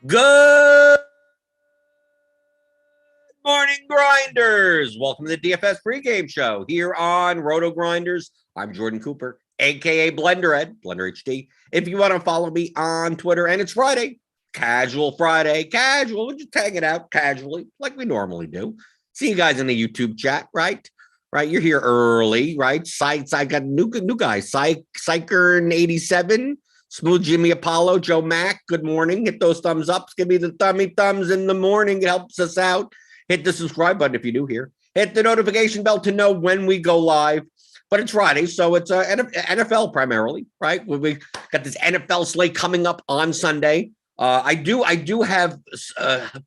Good morning, grinders. Welcome to the DFS pregame show here on RotoGrinders. I'm Jordan Cooper, aka Blender Ed, Blender HD. If you want to follow me on Twitter, and it's Friday, casual Friday, casual, we're just hanging out casually like we normally do. See you guys in the YouTube chat, right? Right, you're here early, right? Sites, I got new guys. Psycher 87. Smooth Jimmy Apollo, Joe Mack, good morning. Hit those thumbs ups. Give me the thumbs in the morning. It helps us out. Hit the subscribe button if you're new here. Hit the notification bell to know when we go live. But it's Friday, so it's NFL primarily, right? We got this NFL slate coming up on Sunday. I do have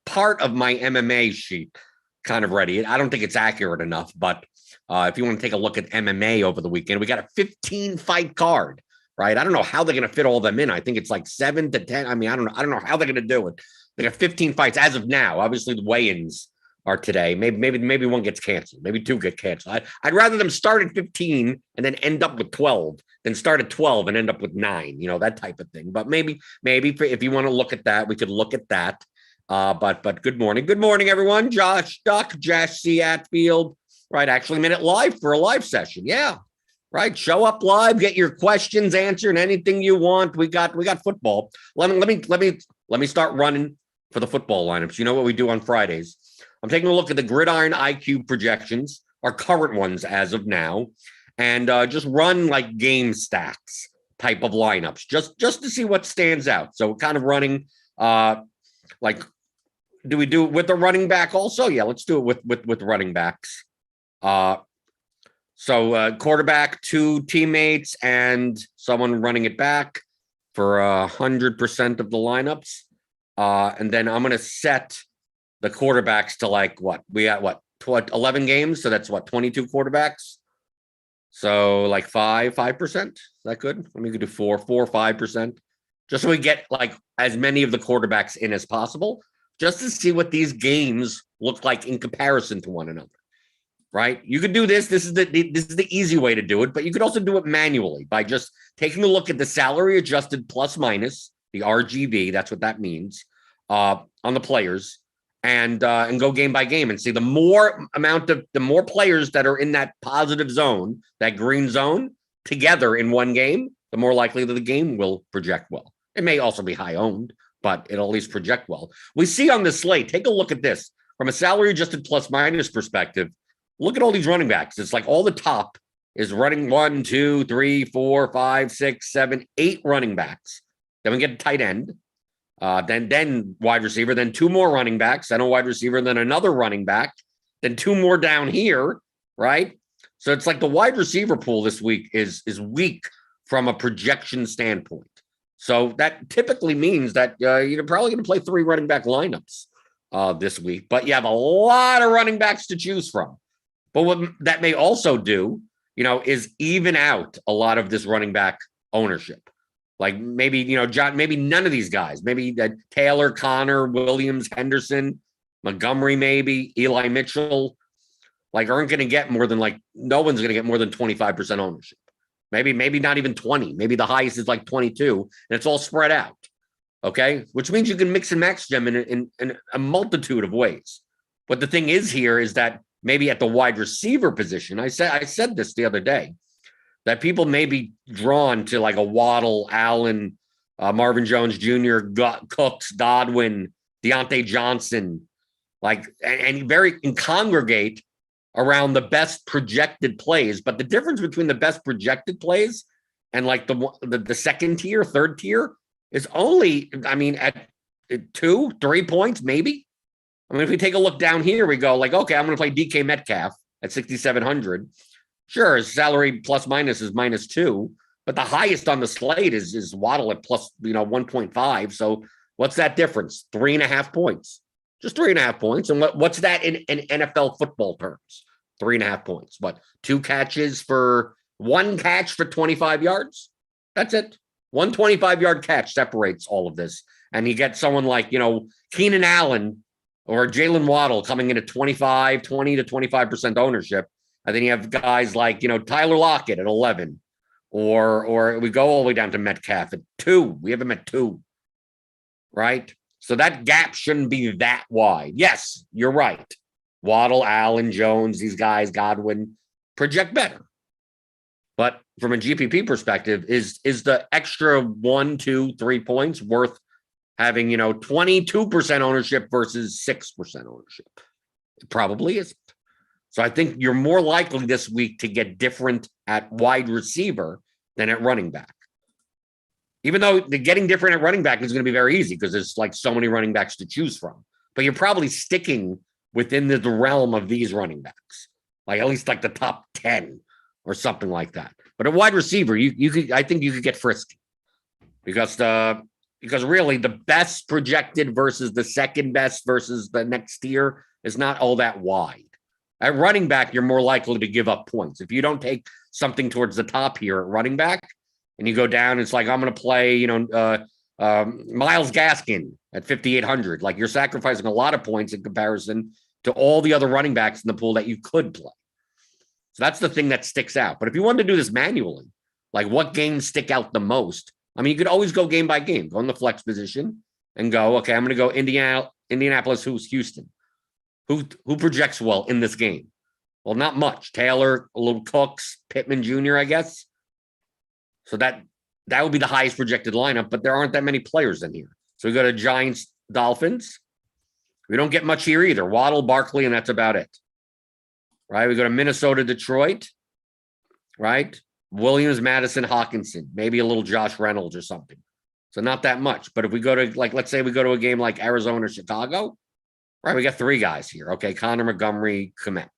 part of my MMA sheet kind of ready. I don't think it's accurate enough, but if you want to take a look at MMA over the weekend, we got a 15-fight card. Right. I don't know how they're going to fit all of them in. I think it's like 7 to 10. I mean, I don't know how they're going to do it. They got 15 fights as of now. Obviously, the weigh-ins are today. Maybe one gets canceled. Maybe two get canceled. I'd rather them start at 15 and then end up with 12 than start at 12 and end up with 9. You know, that type of thing. But maybe if you want to look at that, we could look at that. But good morning, everyone. Josh Duck, Josh C. Atfield. Right, actually made it live for a live session. Yeah. Right, show up live, get your questions answered, anything you want. We got football. Let me start running for the football lineups. You know what we do on Fridays? I'm taking a look at the Gridiron IQ projections, our current ones as of now, and just run like game stacks type of lineups, just to see what stands out. So we're kind of running like, do we do it with the running back also? Yeah, let's do it with running backs. So quarterback, 2 teammates, and someone running it back for 100% of the lineups. And then I'm going to set the quarterbacks to like what? We got 11 games. So that's 22 quarterbacks. So like 5%. Is that good? I mean, we could do 4 or 5%. Just so we get like as many of the quarterbacks in as possible, just to see what these games look like in comparison to one another. Right? You could do this. This is the easy way to do it, but you could also do it manually by just taking a look at the salary adjusted plus minus, the RGB, that's what that means, on the players, and go game by game and see the more players that are in that positive zone, that green zone, together in one game, the more likely that the game will project well. It may also be high owned, but it'll at least project well. We see on the slate, take a look at this from a salary adjusted plus minus perspective. Look at all these running backs. It's like all the top is running 1, 2, 3, 4, 5, 6, 7, 8 running backs. Then we get a tight end, then wide receiver, then 2 more running backs, then a wide receiver, then another running back, then 2 more down here, right? So it's like the wide receiver pool this week is weak from a projection standpoint. So that typically means that you're probably going to play 3 running back lineups this week, but you have a lot of running backs to choose from. But what that may also do, is even out a lot of this running back ownership. Like maybe, John, maybe none of these guys, maybe Taylor, Connor, Williams, Henderson, Montgomery, maybe Eli Mitchell, like aren't going to get more than no one's going to get more than 25% ownership. Maybe not even 20. Maybe the highest is like 22 and it's all spread out. Okay. Which means you can mix and match them in a multitude of ways. But the thing is here is that maybe at the wide receiver position, I said this the other day, that people may be drawn to like a Waddle, Allen, Marvin Jones Jr., Cooks, Godwin, Deontay Johnson, and congregate around the best projected plays. But the difference between the best projected plays and like the second tier, third tier is only, at 2, 3 points, maybe. If we take a look down here, we go like, okay, I'm going to play DK Metcalf at 6,700. Sure, his salary plus minus is -2, but the highest on the slate is Waddle at plus 1.5. So what's that difference? 3.5 points, just 3.5 points. And what's that in NFL football terms? 3.5 points. But 2 catches for 1 catch for 25 yards. That's it. 1 25-yard catch separates all of this, and you get someone like Keenan Allen or Jalen Waddle coming in at 20 to 25% ownership. And then you have guys like, Tyler Lockett at 11, or we go all the way down to Metcalf at 2. We have him at 2, right? So that gap shouldn't be that wide. Yes, you're right. Waddle, Allen, Jones, these guys, Godwin, project better. But from a GPP perspective, is the extra 1, 2, 3 points worth having, 22% ownership versus 6% ownership? It probably isn't. So I think you're more likely this week to get different at wide receiver than at running back. Even though the getting different at running back is going to be very easy because there's like so many running backs to choose from. But you're probably sticking within the realm of these running backs, like at least like the top 10 or something like that. But a wide receiver, you could, I think you could get frisky because really the best projected versus the second best versus the next tier is not all that wide. At running back, you're more likely to give up points. If you don't take something towards the top here at running back and you go down, it's like, I'm going to play, Myles Gaskin at 5,800. Like you're sacrificing a lot of points in comparison to all the other running backs in the pool that you could play. So that's the thing that sticks out. But if you wanted to do this manually, like what games stick out the most? I mean, you could always go game by game, go in the flex position and go, okay, I'm going to go Indianapolis, who's Houston. Who projects well in this game? Well, not much. Taylor, a little Cooks, Pittman Jr., I guess. So that would be the highest projected lineup, but there aren't that many players in here. So we go to Giants, Dolphins. We don't get much here either. Waddle, Barkley, and that's about it. Right? We go to Minnesota, Detroit. Right? Williams, Madison, Hawkinson. Maybe a little Josh Reynolds or something. So not that much. But if we go to, like, let's say we go to a game like Arizona, Chicago. Right, we got 3 guys here. Okay, Connor, Montgomery, Komet.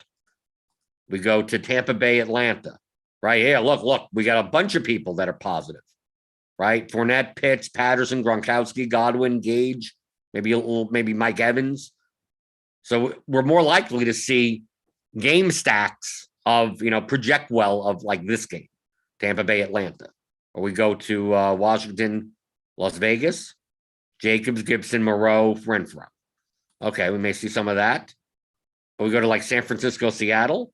We go to Tampa Bay, Atlanta. Right here, look, we got a bunch of people that are positive. Right, Fournette, Pitts, Patterson, Gronkowski, Godwin, Gage, maybe Mike Evans. So we're more likely to see game stacks of project well of like this game, Tampa Bay, Atlanta. Or we go to Washington, Las Vegas, Jacobs, Gibson, Moreau, Renfro. Okay, we may see some of that. But we go to like San Francisco, Seattle,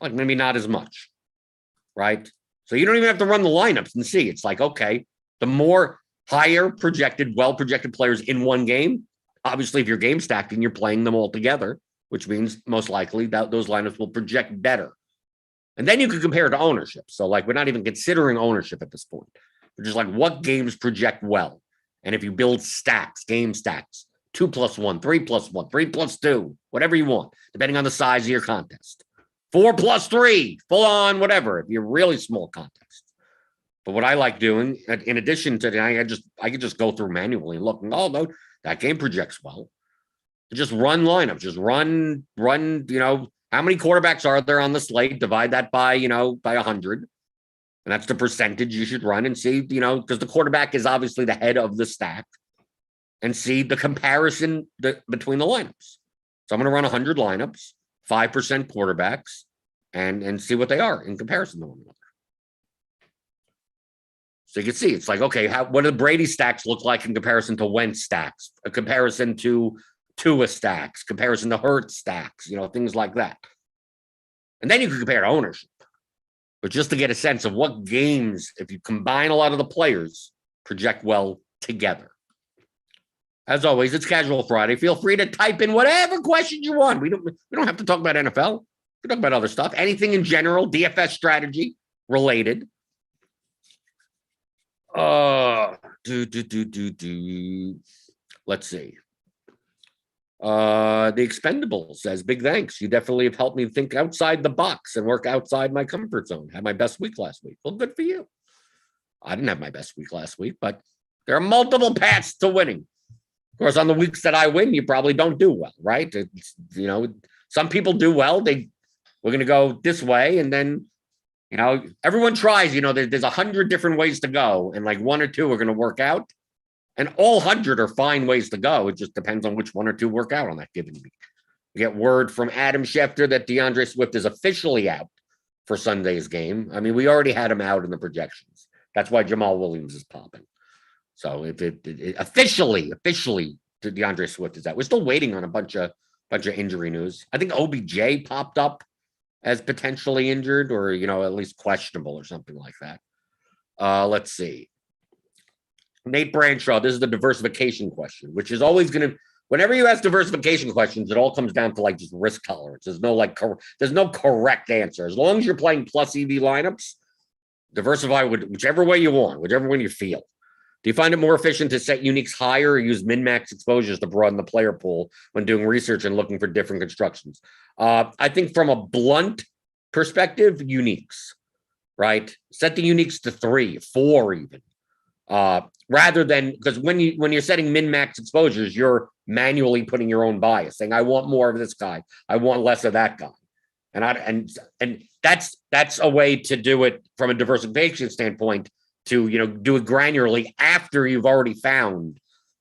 like maybe not as much, right? So you don't even have to run the lineups and see. It's like, okay, the more higher projected, well-projected players in one game, obviously if you're game stacking, you're playing them all together, which means most likely that those lineups will project better. And then you can compare it to ownership. So like we're not even considering ownership at this point. We're just like what games project well. And if you build stacks, game stacks, 2 + 1, 3 + 1, 3 + 2, whatever you want, depending on the size of your contest. 4 + 3, full on, whatever, if you're really small contest. But what I like doing, in addition to that, I could just go through manually and look, oh, no, that game projects well. Just run lineups, just run, how many quarterbacks are there on the slate? Divide that by 100. And that's the percentage you should run and see, because the quarterback is obviously the head of the stack. And see the comparison between the lineups. So I'm going to run 100 lineups, 5% quarterbacks, and see what they are in comparison to one another. So you can see it's like, okay, what do the Brady stacks look like in comparison to Wentz stacks, a comparison to Tua stacks, comparison to Hurts stacks, things like that. And then you can compare to ownership. But just to get a sense of what games, if you combine a lot of the players, project well together. As always, it's Casual Friday. Feel free to type in whatever questions you want. We don't have to talk about NFL. We talk about other stuff. Anything in general, DFS strategy related. Let's see. The Expendables says, big thanks. You definitely have helped me think outside the box and work outside my comfort zone. Had my best week last week. Well, good for you. I didn't have my best week last week, but there are multiple paths to winning. Of course, on the weeks that I win, you probably don't do well, right? Some people do well. We're going to go this way, and then, everyone tries. There's 100 different ways to go, and like 1 or 2 are going to work out, and all 100 are fine ways to go. It just depends on which 1 or 2 work out on that given week. We get word from Adam Schefter that DeAndre Swift is officially out for Sunday's game. I mean, we already had him out in the projections. That's why Jamal Williams is popping. So if it officially to DeAndre Swift is out. We're still waiting on a bunch of injury news. I think OBJ popped up as potentially injured or, at least questionable or something like that. Let's see. Nate Branshaw, this is the diversification question, which is always going to, whenever you ask diversification questions, it all comes down to like just risk tolerance. There's no there's no correct answer. As long as you're playing plus EV lineups, diversify whichever way you want, whichever one you feel. Do you find it more efficient to set uniques higher or use min-max exposures to broaden the player pool when doing research and looking for different constructions? I think from a blunt perspective, uniques, right? Set the uniques to 3, 4 even. Rather than, because when you're setting min-max exposures, you're manually putting your own bias, saying, I want more of this guy, I want less of that guy. And that's a way to do it from a diversification standpoint, to do it granularly after you've already found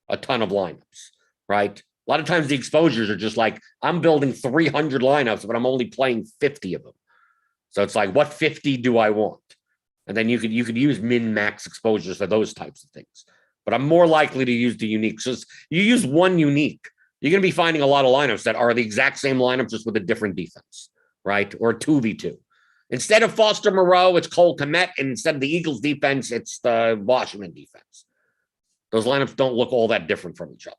a ton of lineups, right? A lot of times the exposures are just like, I'm building 300 lineups, but I'm only playing 50 of them. So it's like, what 50 do I want? And then you could use min-max exposures for those types of things. But I'm more likely to use the unique. So you use one unique, you're going to be finding a lot of lineups that are the exact same lineup, just with a different defense, right? Or 2v2. Instead of Foster Moreau, it's Cole Kmet. And instead of the Eagles defense, it's the Washington defense. Those lineups don't look all that different from each other,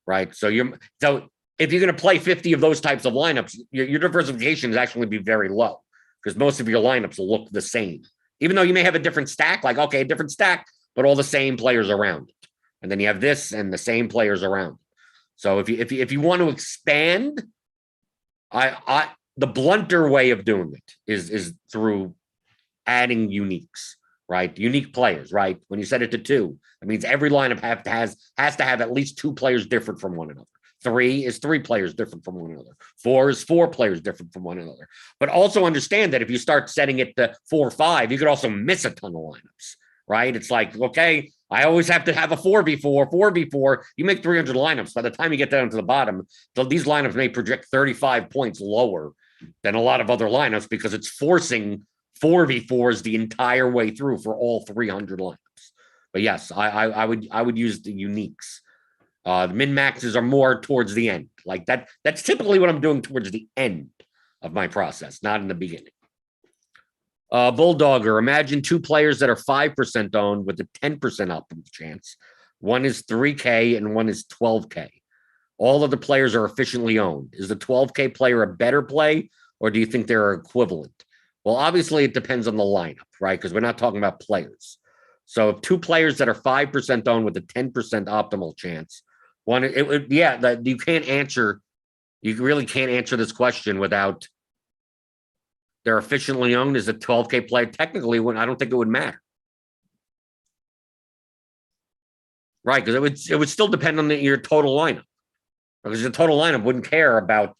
right? So if you're going to play 50 of those types of lineups, your diversification is actually going to be very low, because most of your lineups will look the same. Even though you may have a different stack, like, okay, a different stack, but all the same players around it. And then you have this and the same players around it. So if you want to expand, the blunter way of doing it is through adding uniques, right? Unique players, right? When you set it to 2, that means every lineup has to have at least 2 players different from one another. 3 is 3 players different from one another. 4 is 4 players different from one another. But also understand that if you start setting it to 4 or 5, you could also miss a ton of lineups, right? It's like, okay, I always have to have a 4v4, 4v4. You make 300 lineups. By the time you get down to the bottom, these lineups may project 35 points lower than a lot of other lineups, because it's forcing 4v4s the entire way through for all 300 lineups. But yes, I would use the uniques. The min-maxes are more towards the end. Like that's typically what I'm doing towards the end of my process, not in the beginning. Bulldogger, imagine 2 players that are 5% owned with a 10% optimal chance. One is 3K and one is 12K. All of the players are efficiently owned. Is the 12K player a better play, or do you think they're equivalent? Well, obviously it depends on the lineup, right? Because we're not talking about players. So if 2 players that are 5% owned with a 10% optimal chance, you can't answer. You really can't answer this question without they're efficiently owned as a 12K player. Technically, I don't think it would matter, right? Because it would still depend on your total lineup, because the total lineup wouldn't care about,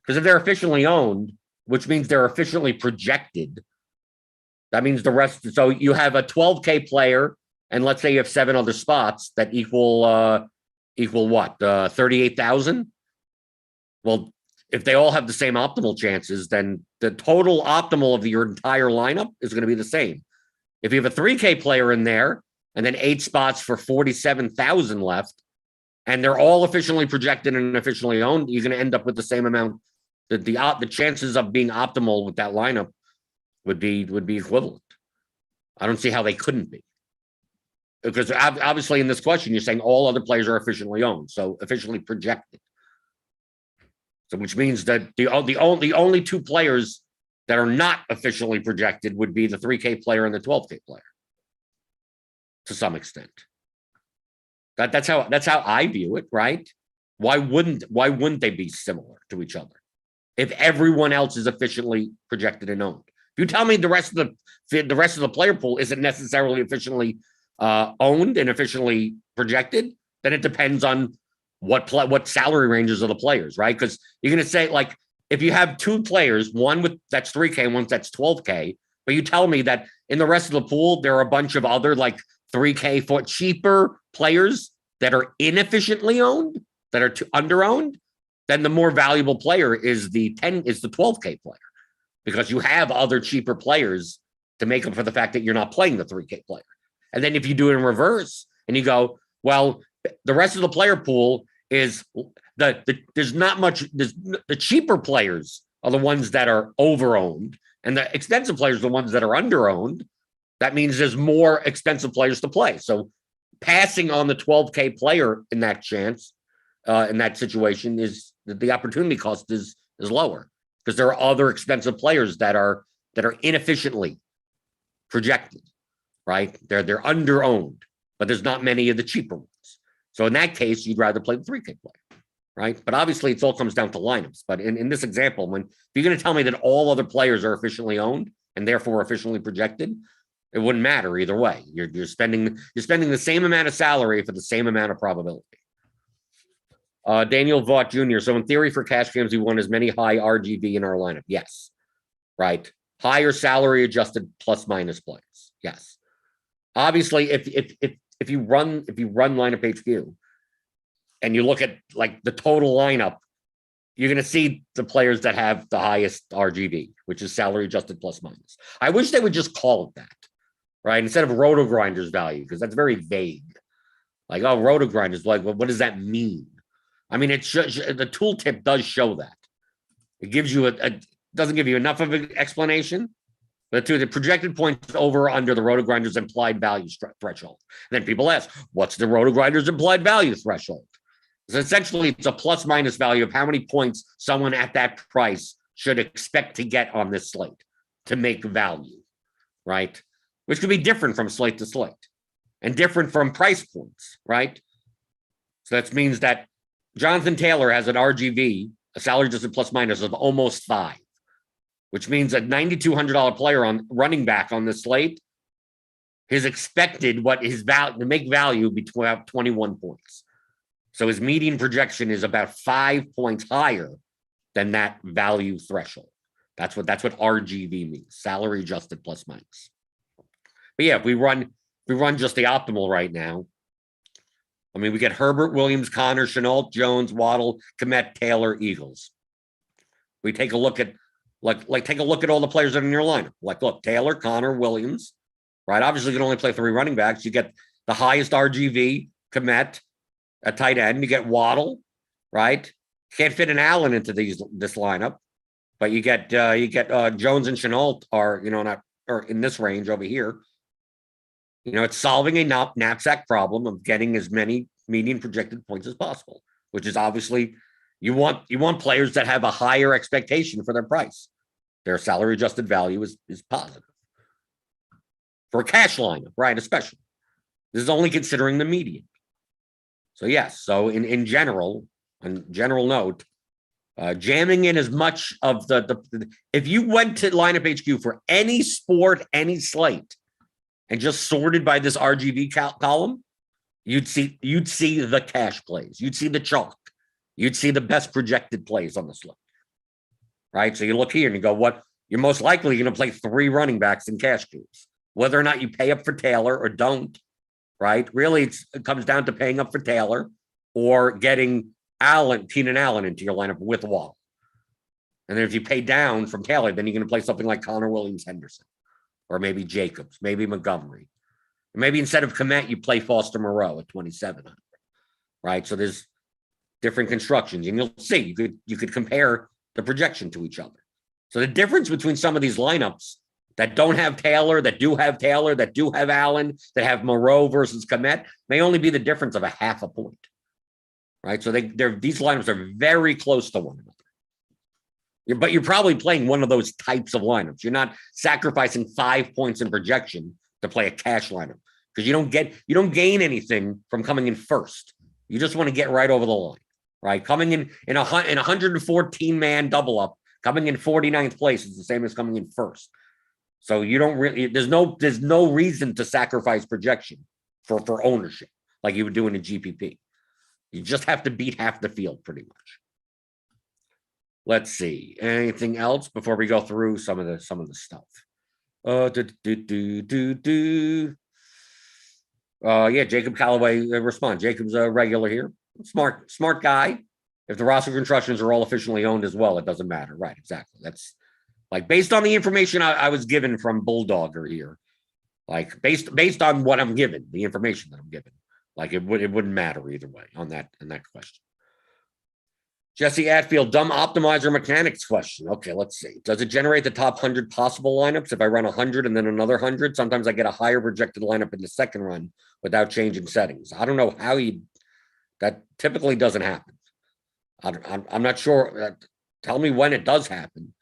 because if they're efficiently owned, which means they're efficiently projected, that means the rest. So you have a 12K player, and let's say you have 7 other spots that equal what? 38,000. Well, if they all have the same optimal chances, then the total optimal of your entire lineup is going to be the same. If you have a 3K player in there and then 8 spots for 47,000 left, and they're all efficiently projected and efficiently owned, you're going to end up with the same amount. The chances of being optimal with that lineup would be equivalent. I don't see how they couldn't be. Because obviously in this question, you're saying all other players are efficiently owned, so efficiently projected. So which means that the only 2 players that are not efficiently projected would be the 3K player and the 12K player, to some extent. That's how I view it, right? Why wouldn't they be similar to each other if everyone else is efficiently projected and owned? If you tell me the rest of the player pool isn't necessarily efficiently owned and efficiently projected, then it depends on what salary ranges of the players, right? Because you're going to say, like, if you have 2 players, one that's 3K and one that's 12K, but you tell me that in the rest of the pool there are a bunch of other like 3K for cheaper players that are inefficiently owned, that are under-owned, then the more valuable player is the 12K player, because you have other cheaper players to make up for the fact that you're not playing the 3K player. And then if you do it in reverse and you go, well, the rest of the player pool is there's not much. The cheaper players are the ones that are over-owned, and the expensive players are the ones that are under-owned. That means there's more expensive players to play. So passing on the 12K player in that chance, in that situation, is the opportunity cost is lower because there are other expensive players that are inefficiently projected, right? They're under owned, but there's not many of the cheaper ones. So in that case, you'd rather play the 3K player, right? But obviously, it all comes down to lineups. But in this example, if you're going to tell me that all other players are efficiently owned and therefore efficiently projected, it wouldn't matter either way. You're spending the same amount of salary for the same amount of probability. Daniel Vaught Jr. So in theory, for cash games, we want as many high RGV in our lineup. Yes, right. Higher salary adjusted plus minus plays. Yes. Obviously, if you run lineup HQ and you look at like the total lineup, you're going to see the players that have the highest RGV, which is salary adjusted plus minus. I wish they would just call it that, right? Instead of RotoGrinders value, because that's very vague. Like, oh, RotoGrinders, like, well, what does that mean? I mean, the tooltip does show that. It gives you doesn't give you enough of an explanation, but to the projected points over or under the RotoGrinders implied value threshold. And then people ask, what's the RotoGrinders implied value threshold? So essentially, it's a plus minus value of how many points someone at that price should expect to get on this slate to make value, right? Which could be different from slate to slate and different from price points, right? So that means that Jonathan Taylor has an RGV, a salary adjusted plus minus of almost 5, which means a $9,200 player on running back on this slate, his expected what his value to make value between about 21 points. So his median projection is about 5 points higher than that value threshold. That's what RGV means, salary adjusted plus minus. But yeah, if we run just the optimal right now, I mean, we get Herbert, Williams, Connor, Shenault, Jones, Waddle, Kmet, Taylor, Eagles. We take a look at take a look at all the players that are in your lineup. Like, look, Taylor, Connor, Williams, right? Obviously, you can only play 3 running backs. You get the highest RGV, Kmet, a tight end. You get Waddle, right? Can't fit an Allen into this lineup, but you get Jones and Shenault are not or in this range over here. It's solving a knapsack problem of getting as many median projected points as possible, which is obviously you want players that have a higher expectation for their price. Their salary adjusted value is positive. For a cash lineup, right? Especially. This is only considering the median. So yes, so in general, on general note, jamming in as much of the if you went to lineup HQ for any sport, any slate, and just sorted by this RGV column, you'd see the cash plays. You'd see the chalk. You'd see the best projected plays on the slate, right? So you look here and you go, what? You're most likely going to play 3 running backs in cash games. Whether or not you pay up for Taylor or don't, right? Really, it comes down to paying up for Taylor or getting Keenan Allen into your lineup with Waddle. And then if you pay down from Taylor, then you're going to play something like Connor Williams Henderson. Or maybe Jacobs, maybe Montgomery. Maybe instead of Kmet, you play Foster Moreau at 2,700, right? So there's different constructions, and you'll see you could compare the projection to each other. So the difference between some of these lineups that don't have Taylor, that do have Taylor, that do have Allen, that have Moreau versus Kmet may only be the difference of a half a point, right? So these lineups are very close to one another. But you're probably playing one of those types of lineups. You're not sacrificing 5 points in projection to play a cash lineup because you don't gain anything from coming in first. You just want to get right over the line, right? Coming in a 114-man double up, coming in 49th place is the same as coming in first. So you don't really there's no reason to sacrifice projection for ownership like you would do in a GPP. You just have to beat half the field pretty much. Let's see. Anything else before we go through some of the stuff? Yeah, Jacob Callaway respond. Jacob's a regular here. Smart guy. If the roster constructions are all efficiently owned as well, it doesn't matter. Right, exactly. That's like based on the information I was given from Bulldogger here. Like based on what I'm given, the information that I'm given. Like it wouldn't matter either way on that question. Jesse Atfield, dumb optimizer mechanics question. Okay, let's see. Does it generate the top 100 possible lineups if I run 100 and then another 100? Sometimes I get a higher projected lineup in the second run without changing settings. I don't know how that typically doesn't happen. I'm not sure. Tell me when it does happen.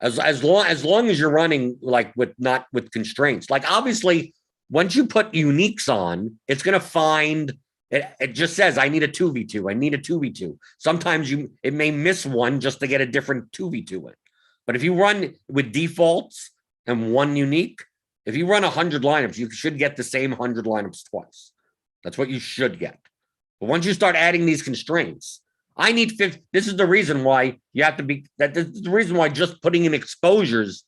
As long as you're running like not with constraints. Like obviously, once you put uniques on, it's going to find it just says, I need a 2v2. I need a 2v2. Sometimes it may miss one just to get a different 2v2 in. But if you run with defaults and one unique, if you run 100 lineups, you should get the same 100 lineups twice. That's what you should get. But once you start adding these constraints, I need 50. This is the reason why you have to be, this is the reason why just putting in exposures,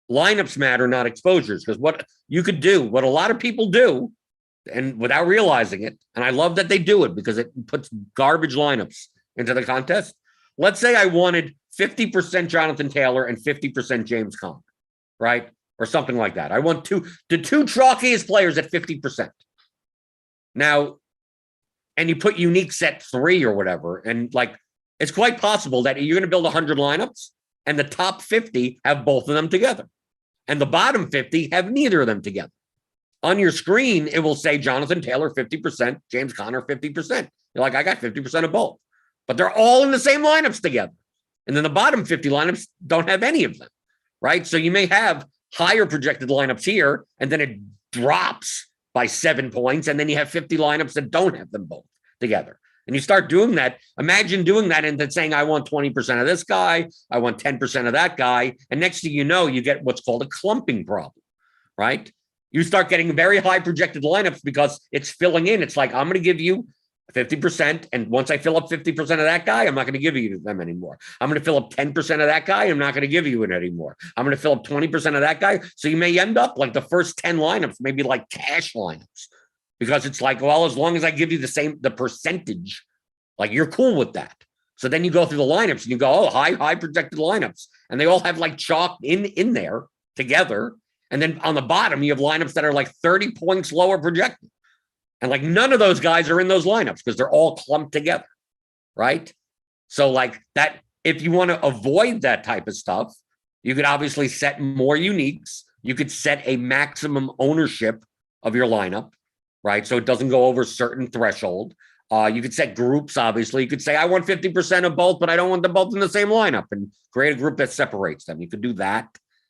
lineups matter, not exposures. Because what you could do, what a lot of people do, and without realizing it, and I love that they do it because it puts garbage lineups into the contest. Let's say I wanted 50% Jonathan Taylor and 50% James Conner, right? Or something like that. I want the two chalkiest players at 50%. Now, and you put unique set 3 or whatever, and like it's quite possible that you're going to build 100 lineups and the top 50 have both of them together, and the bottom 50 have neither of them together. On your screen, it will say Jonathan Taylor 50%, James Conner 50%. You're like, I got 50% of both, but they're all in the same lineups together. And then the bottom 50 lineups don't have any of them, right? So you may have higher projected lineups here, and then it drops by 7 points, and then you have 50 lineups that don't have them both together. And you start doing that. Imagine doing that and then saying, I want 20% of this guy, I want 10% of that guy. And next thing you know, you get what's called a clumping problem, right? You start getting very high projected lineups because it's filling in. It's like, I'm going to give you 50%. And once I fill up 50% of that guy, I'm not going to give you them anymore. I'm going to fill up 10% of that guy. I'm not going to give you it anymore. I'm going to fill up 20% of that guy. So you may end up like the first 10 lineups, maybe like cash lineups, because it's like, well, as long as I give you the percentage, like you're cool with that. So then you go through the lineups and you go, oh, high projected lineups. And they all have like chalk in there together. And then on the bottom, you have lineups that are like 30 points lower projected. And like none of those guys are in those lineups because they're all clumped together, right? So like that, if you want to avoid that type of stuff, you could obviously set more uniques. You could set a maximum ownership of your lineup, right? So it doesn't go over a certain threshold. You could set groups, obviously. You could say, I want 50% of both, but I don't want them both in the same lineup, and create a group that separates them. You could do that.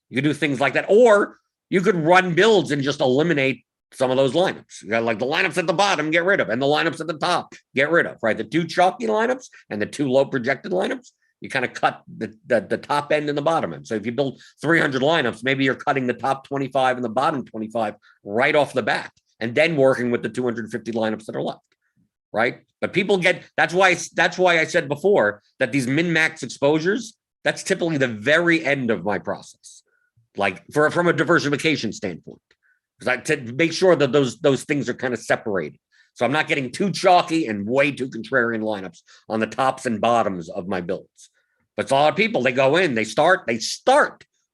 You could do things like that. Or you could run builds and just eliminate some of those lineups. You got like the lineups at the bottom, get rid of, and the lineups at the top, get rid of, right? The 2 chalky lineups and the 2 low projected lineups, you kind of cut the top end and the bottom end. So if you build 300 lineups, maybe you're cutting the top 25 and the bottom 25 right off the bat, and then working with the 250 lineups that are left, right? But people that's why I said before that these min-max exposures, that's typically the very end of my process. Like from a diversification standpoint, because to make sure that those things are kind of separated. So I'm not getting too chalky and way too contrarian lineups on the tops and bottoms of my builds. But a lot of people, they go in, they start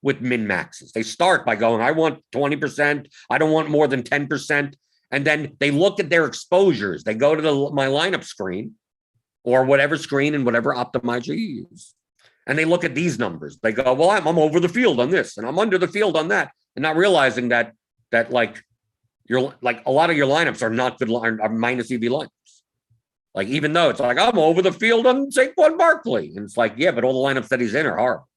with min maxes. They start by going, I want 20%. I don't want more than 10%. And then they look at their exposures. They go to my lineup screen or whatever screen and whatever optimizer you use. And they look at these numbers. They go, well, I'm over the field on this and I'm under the field on that. And not realizing that like you're like a lot of your lineups are not good, are minus EV lineups. Like, even though it's like, I'm over the field on Saquon Barkley. And it's like, yeah, but all the lineups that he's in are horrible,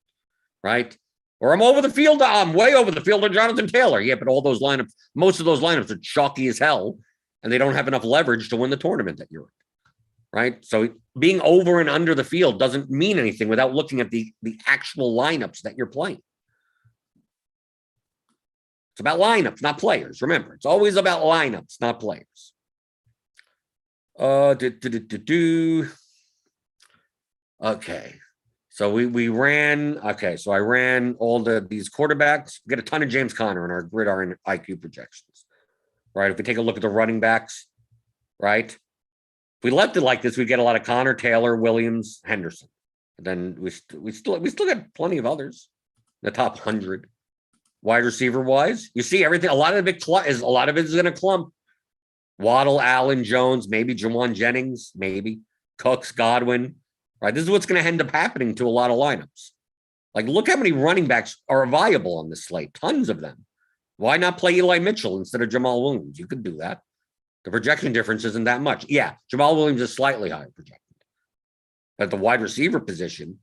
right? Or I'm way over the field on Jonathan Taylor. Yeah, but all those lineups, most of those lineups are chalky as hell, and they don't have enough leverage to win the tournament that you're in, right? So being over and under the field doesn't mean anything without looking at the actual lineups that you're playing. It's about lineups, not players. Remember, it's always about lineups, not players. Okay. So we ran, okay, so I ran all these quarterbacks. We get a ton of James Conner in our gridiron IQ projections, right? If we take a look at the running backs, right? If we left it like this, we get a lot of Conner, Taylor, Williams, Henderson. And then we still got plenty of others in the top 100. Wide receiver wise, you see everything. A lot of it is going to clump. Waddle, Allen, Jones, maybe Jawan Jennings, maybe Cooks, Godwin. right? This is what's going to end up happening to a lot of lineups. Like, look how many running backs are viable on this slate. Tons of them. Why not play Eli Mitchell instead of Jamal Williams? You could do that. The projection difference isn't that much. Yeah, Jamal Williams is slightly higher projected. But the wide receiver position,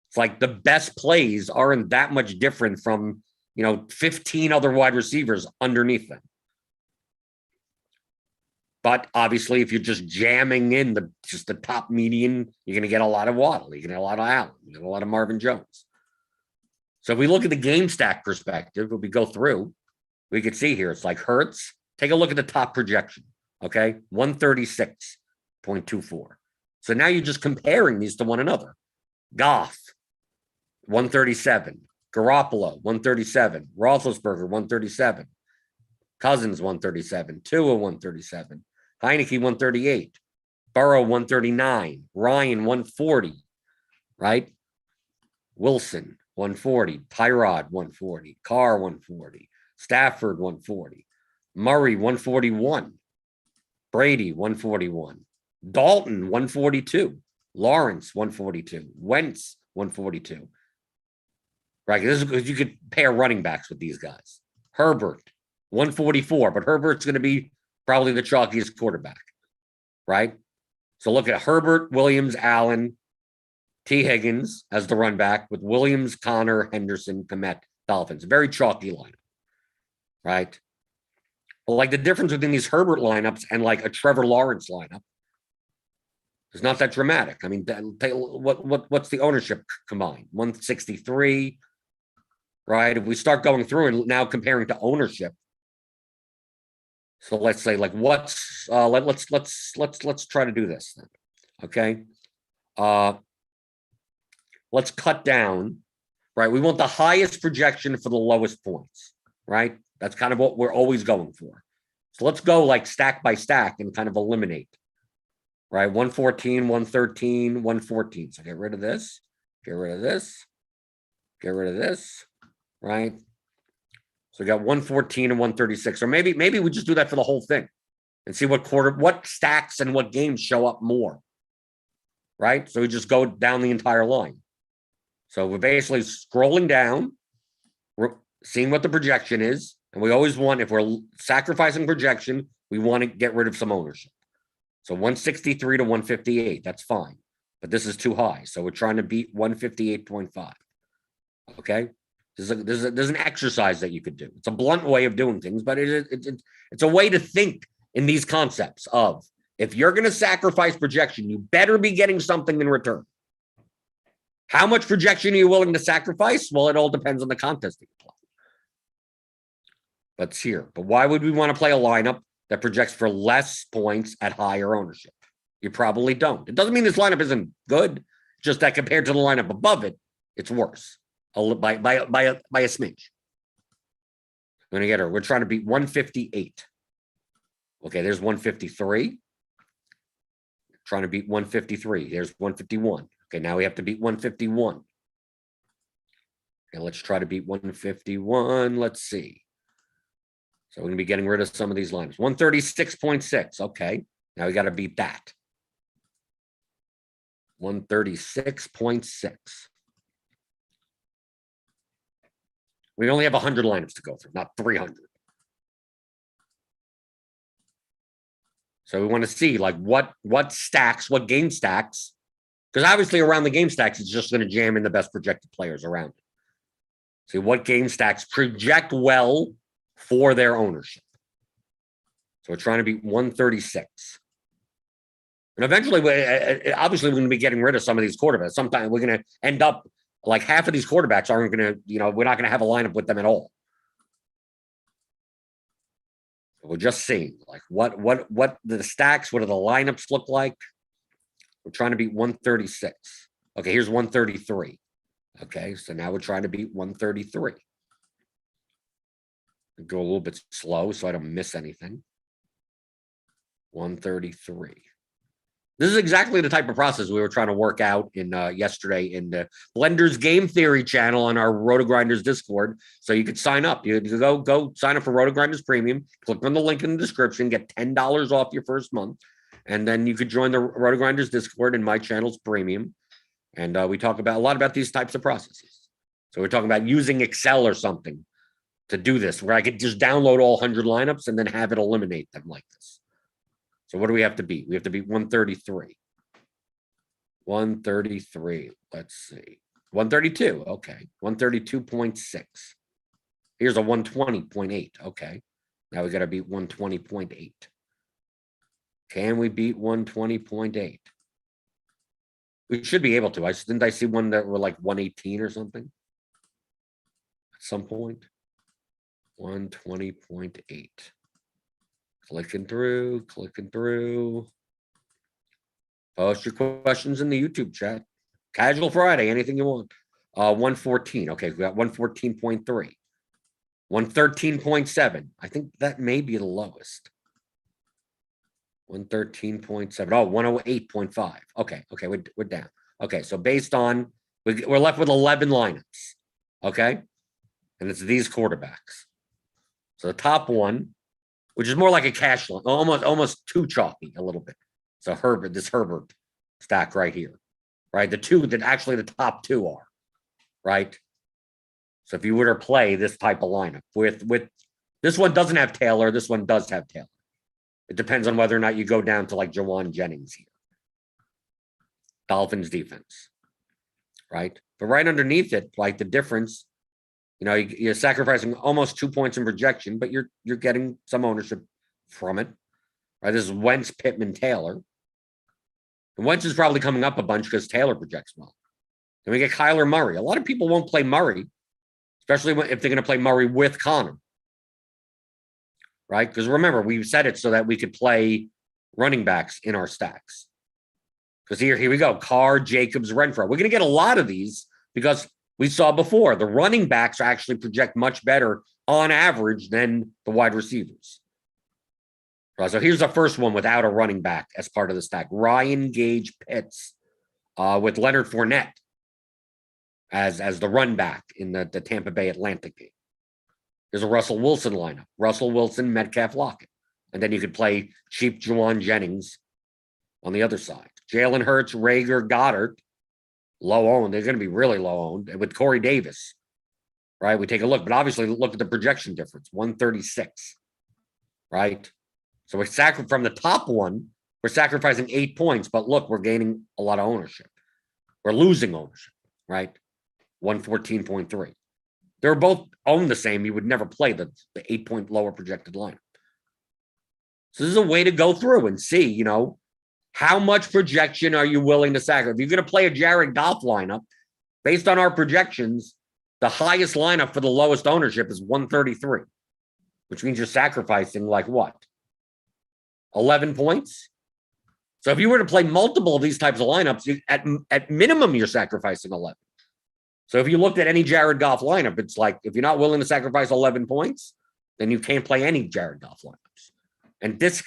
it's like the best plays aren't that much different from, 15 other wide receivers underneath them. But obviously, if you're just jamming in the top median, you're going to get a lot of Waddle. You're going to get a lot of Allen. You're going to get a lot of Marvin Jones. So if we look at the game stack perspective, if we go through, we could see here, it's like Hurts. Take a look at the top projection, okay? 136.24. So now you're just comparing these to one another. Goff, 137. Garoppolo, 137. Roethlisberger, 137. Cousins, 137. Tua, 137. Heineke, 138. Burrow, 139. Ryan, 140, right? Wilson, 140. Tyrod, 140. Carr, 140. Stafford, 140. Murray, 141. Brady, 141. Dalton, 142. Lawrence, 142. Wentz, 142. Right? This is, you could pair running backs with these guys. Herbert, 144, but Herbert's going to be probably the chalkiest quarterback, right? So look at Herbert, Williams, Allen, T. Higgins as the run back with Williams, Connor, Henderson, Komet, Dolphins. Very chalky lineup, right? Well, like the difference within these Herbert lineups and like a Trevor Lawrence lineup is not that dramatic. I mean, what's the ownership combined? 163, right? If we start going through and now comparing to ownership, so let's say like let's try to do this then. Okay. Let's cut down, right? We want the highest projection for the lowest points, right? That's kind of what we're always going for. So let's go like stack by stack and kind of eliminate, right? 114, 113, 114. So get rid of this, get rid of this, get rid of this, right? So we got 114 and 136. Or maybe we just do that for the whole thing and see what stacks and what games show up more, right? So we just go down the entire line. So we're basically scrolling down, we're seeing what the projection is. And we always want, if we're sacrificing projection, we want to get rid of some ownership. So 163 to 158, that's fine. But this is too high. So we're trying to beat 158.5. Okay? There's an exercise that you could do. It's a blunt way of doing things, but it's a way to think in these concepts of, if you're going to sacrifice projection, you better be getting something in return. How much projection are you willing to sacrifice? Well, it all depends on the contest that you play. But it's here. But why would we want to play a lineup that projects for less points at higher ownership? You probably don't. It doesn't mean this lineup isn't good, just that compared to the lineup above it, it's worse by a smidge. I'm going to get her. We're trying to beat 158. Okay, there's 153. Trying to beat 153. There's 151. Okay, now we have to beat 151. Okay, let's try to beat 151. Let's see. So we're going to be getting rid of some of these lines. 136.6. Okay, now we got to beat that. 136.6. We only have 100 lineups to go through, not 300. So we want to see like what stacks, what game stacks, because obviously around the game stacks, it's just going to jam in the best projected players around it. See what game stacks project well for their ownership. So we're trying to beat 136. And eventually, obviously, we're going to be getting rid of some of these quarterbacks. Sometimes we're going to end up like half of these quarterbacks aren't going to, we're not going to have a lineup with them at all. We're just seeing like what the stacks, what do the lineups look like? We're trying to beat 136. Okay, here's 133. Okay, so now we're trying to beat 133. Go a little bit slow so I don't miss anything. 133. This is exactly the type of process we were trying to work out in yesterday in the Blenders Game Theory channel on our RotoGrinders Discord. So you could sign up. You could go sign up for RotoGrinders Premium. Click on the link in the description. Get $10 off your first month. And then you could join the RotoGrinders Discord in my channel's Premium. And we talk about a lot about these types of processes. So we're talking about using Excel or something to do this, where I could just download all 100 lineups and then have it eliminate them like this. So what do we have to beat? We have to beat 133. 133. Let's see. 132. Okay. 132.6. Here's a 120.8. Okay. Now we got to beat 120.8. Can we beat 120.8? We should be able to. Didn't I see one that were like 118 or something? At some point. 120.8. Clicking through. Post your questions in the YouTube chat. Casual Friday, anything you want. 114. Okay, we got 114.3. 113.7. I think that may be the lowest. 113.7. Oh, 108.5. Okay, we're down. Okay, so based on, we're left with 11 lineups. Okay, and it's these quarterbacks. So the top one, which is more like a cash line, almost too chalky a little bit. So this Herbert stack right here, right? The two that actually the top two are, right? So if you were to play this type of lineup with this one doesn't have Taylor, this one does have Taylor. It depends on whether or not you go down to like Juwan Jennings here. Dolphins defense, right? But right underneath it, like the difference, you're sacrificing almost 2 points in projection, but you're getting some ownership from it, right? This is Wentz, Pittman, Taylor. And Wentz is probably coming up a bunch because Taylor projects well. Then we get Kyler Murray. A lot of people won't play Murray, especially if they're going to play Murray with Connor, right? Because remember, we said it so that we could play running backs in our stacks. Because here we go. Carr, Jacobs, Renfro. We're going to get a lot of these because we saw before the running backs actually project much better on average than the wide receivers. So here's the first one without a running back as part of the stack. Ryan Gage Pitts with Leonard Fournette as the run back in the Tampa Bay Atlantic game. There's a Russell Wilson lineup. Russell Wilson, Metcalf, Lockett. And then you could play cheap Juwan Jennings on the other side. Jalen Hurts, Rager, Goddard, low owned. They're going to be really low owned. And with Corey Davis, right? We take a look, but obviously look at the projection difference, 136, right? So we're from the top one, we're sacrificing 8 points, but look, we're gaining a lot of ownership. We're losing ownership, right? 114.3. They're both owned the same. You would never play the 8-point lower projected lineup. So this is a way to go through and see, how much projection are you willing to sacrifice? If you're going to play a Jared Goff lineup, based on our projections, the highest lineup for the lowest ownership is 133, which means you're sacrificing like what? 11 points? So if you were to play multiple of these types of lineups, at minimum, you're sacrificing 11. So if you looked at any Jared Goff lineup, it's like, if you're not willing to sacrifice 11 points, then you can't play any Jared Goff lineups. And this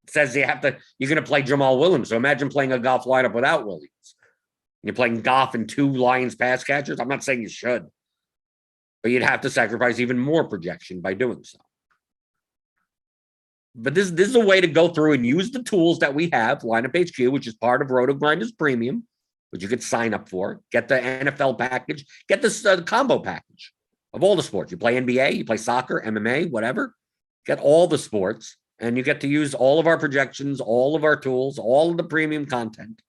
says you're going to play Jamal Williams. So imagine playing a Goff lineup without Williams. You're playing Goff and 2 Lions pass catchers. I'm not saying you should, but you'd have to sacrifice even more projection by doing so. But this is a way to go through and use the tools that we have, Lineup HQ, which is part of RotoGrinders Premium, which you could sign up for, get the NFL package, get this combo package of all the sports. You play NBA, you play soccer, MMA, whatever. Get all the sports, and you get to use all of our projections, all of our tools, all of the premium content.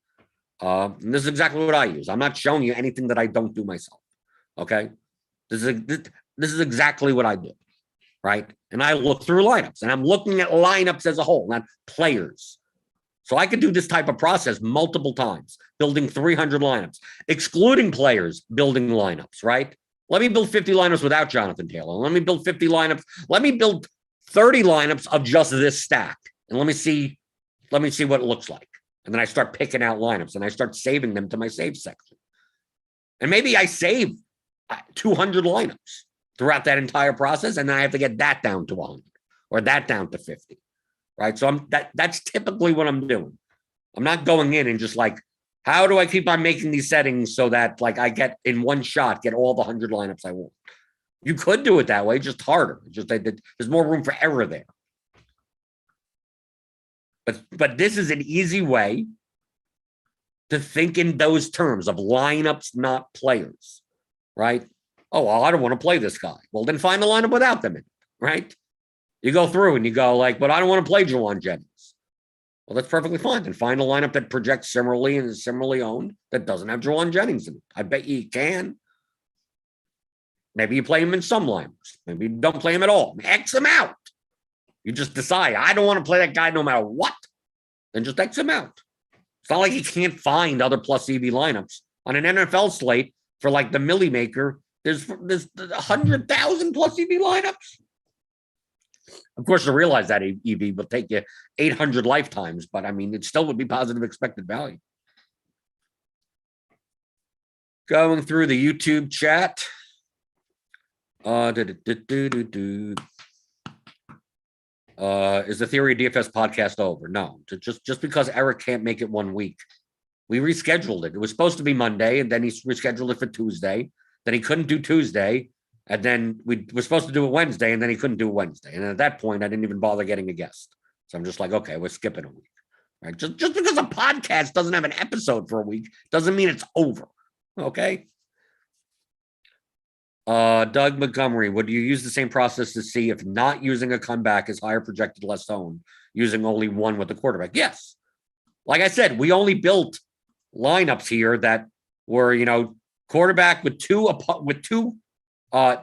And this is exactly what I use. I'm not showing you anything that I don't do myself, okay? This is exactly what I do, right? And I look through lineups, and I'm looking at lineups as a whole, not players. So I could do this type of process multiple times, building 300 lineups, excluding players, building lineups, right? Let me build 50 lineups without Jonathan Taylor. Let me build 50 lineups. Let me build 30 lineups of just this stack. And let me see what it looks like. And then I start picking out lineups and I start saving them to my save section. And maybe I save 200 lineups throughout that entire process. And then I have to get that down to 100 or that down to 50. Right. So that's typically what I'm doing. I'm not going in and just like, how do I keep on making these settings so that like I get in one shot, get all the 100 lineups I want? You could do it that way, just harder. Just there's more room for error there. But this is an easy way to think in those terms of lineups, not players, right? Oh, well, I don't want to play this guy. Well, then find the lineup without them in it, right? You go through and you go like, but I don't want to play Jawan Jennings. Well, that's perfectly fine. Then find a lineup that projects similarly and is similarly owned that doesn't have Jawan Jennings in it. I bet you can. Maybe you play him in some lineups. Maybe you don't play him at all. X him out. You just decide, I don't want to play that guy no matter what. Then just X him out. It's not like you can't find other plus EV lineups. On an NFL slate for like the Millie Maker, there's 100,000 plus EV lineups. Of course, to realize that EV will take you 800 lifetimes, but I mean, it still would be positive expected value. Going through the YouTube chat. Is the Theory of DFS podcast over? No, just because Eric can't make it 1 week. We rescheduled it. It was supposed to be Monday, and then he rescheduled it for Tuesday. Then he couldn't do Tuesday, and then we were supposed to do it Wednesday, and then he couldn't do Wednesday. And at that point, I didn't even bother getting a guest. So I'm just like, okay, we're skipping a week. Right? Just because a podcast doesn't have an episode for a week doesn't mean it's over. Okay. Doug Montgomery, would you use the same process to see if not using a comeback is higher projected, less owned, using only one with the quarterback? Yes. Like I said, we only built lineups here that were, quarterback with two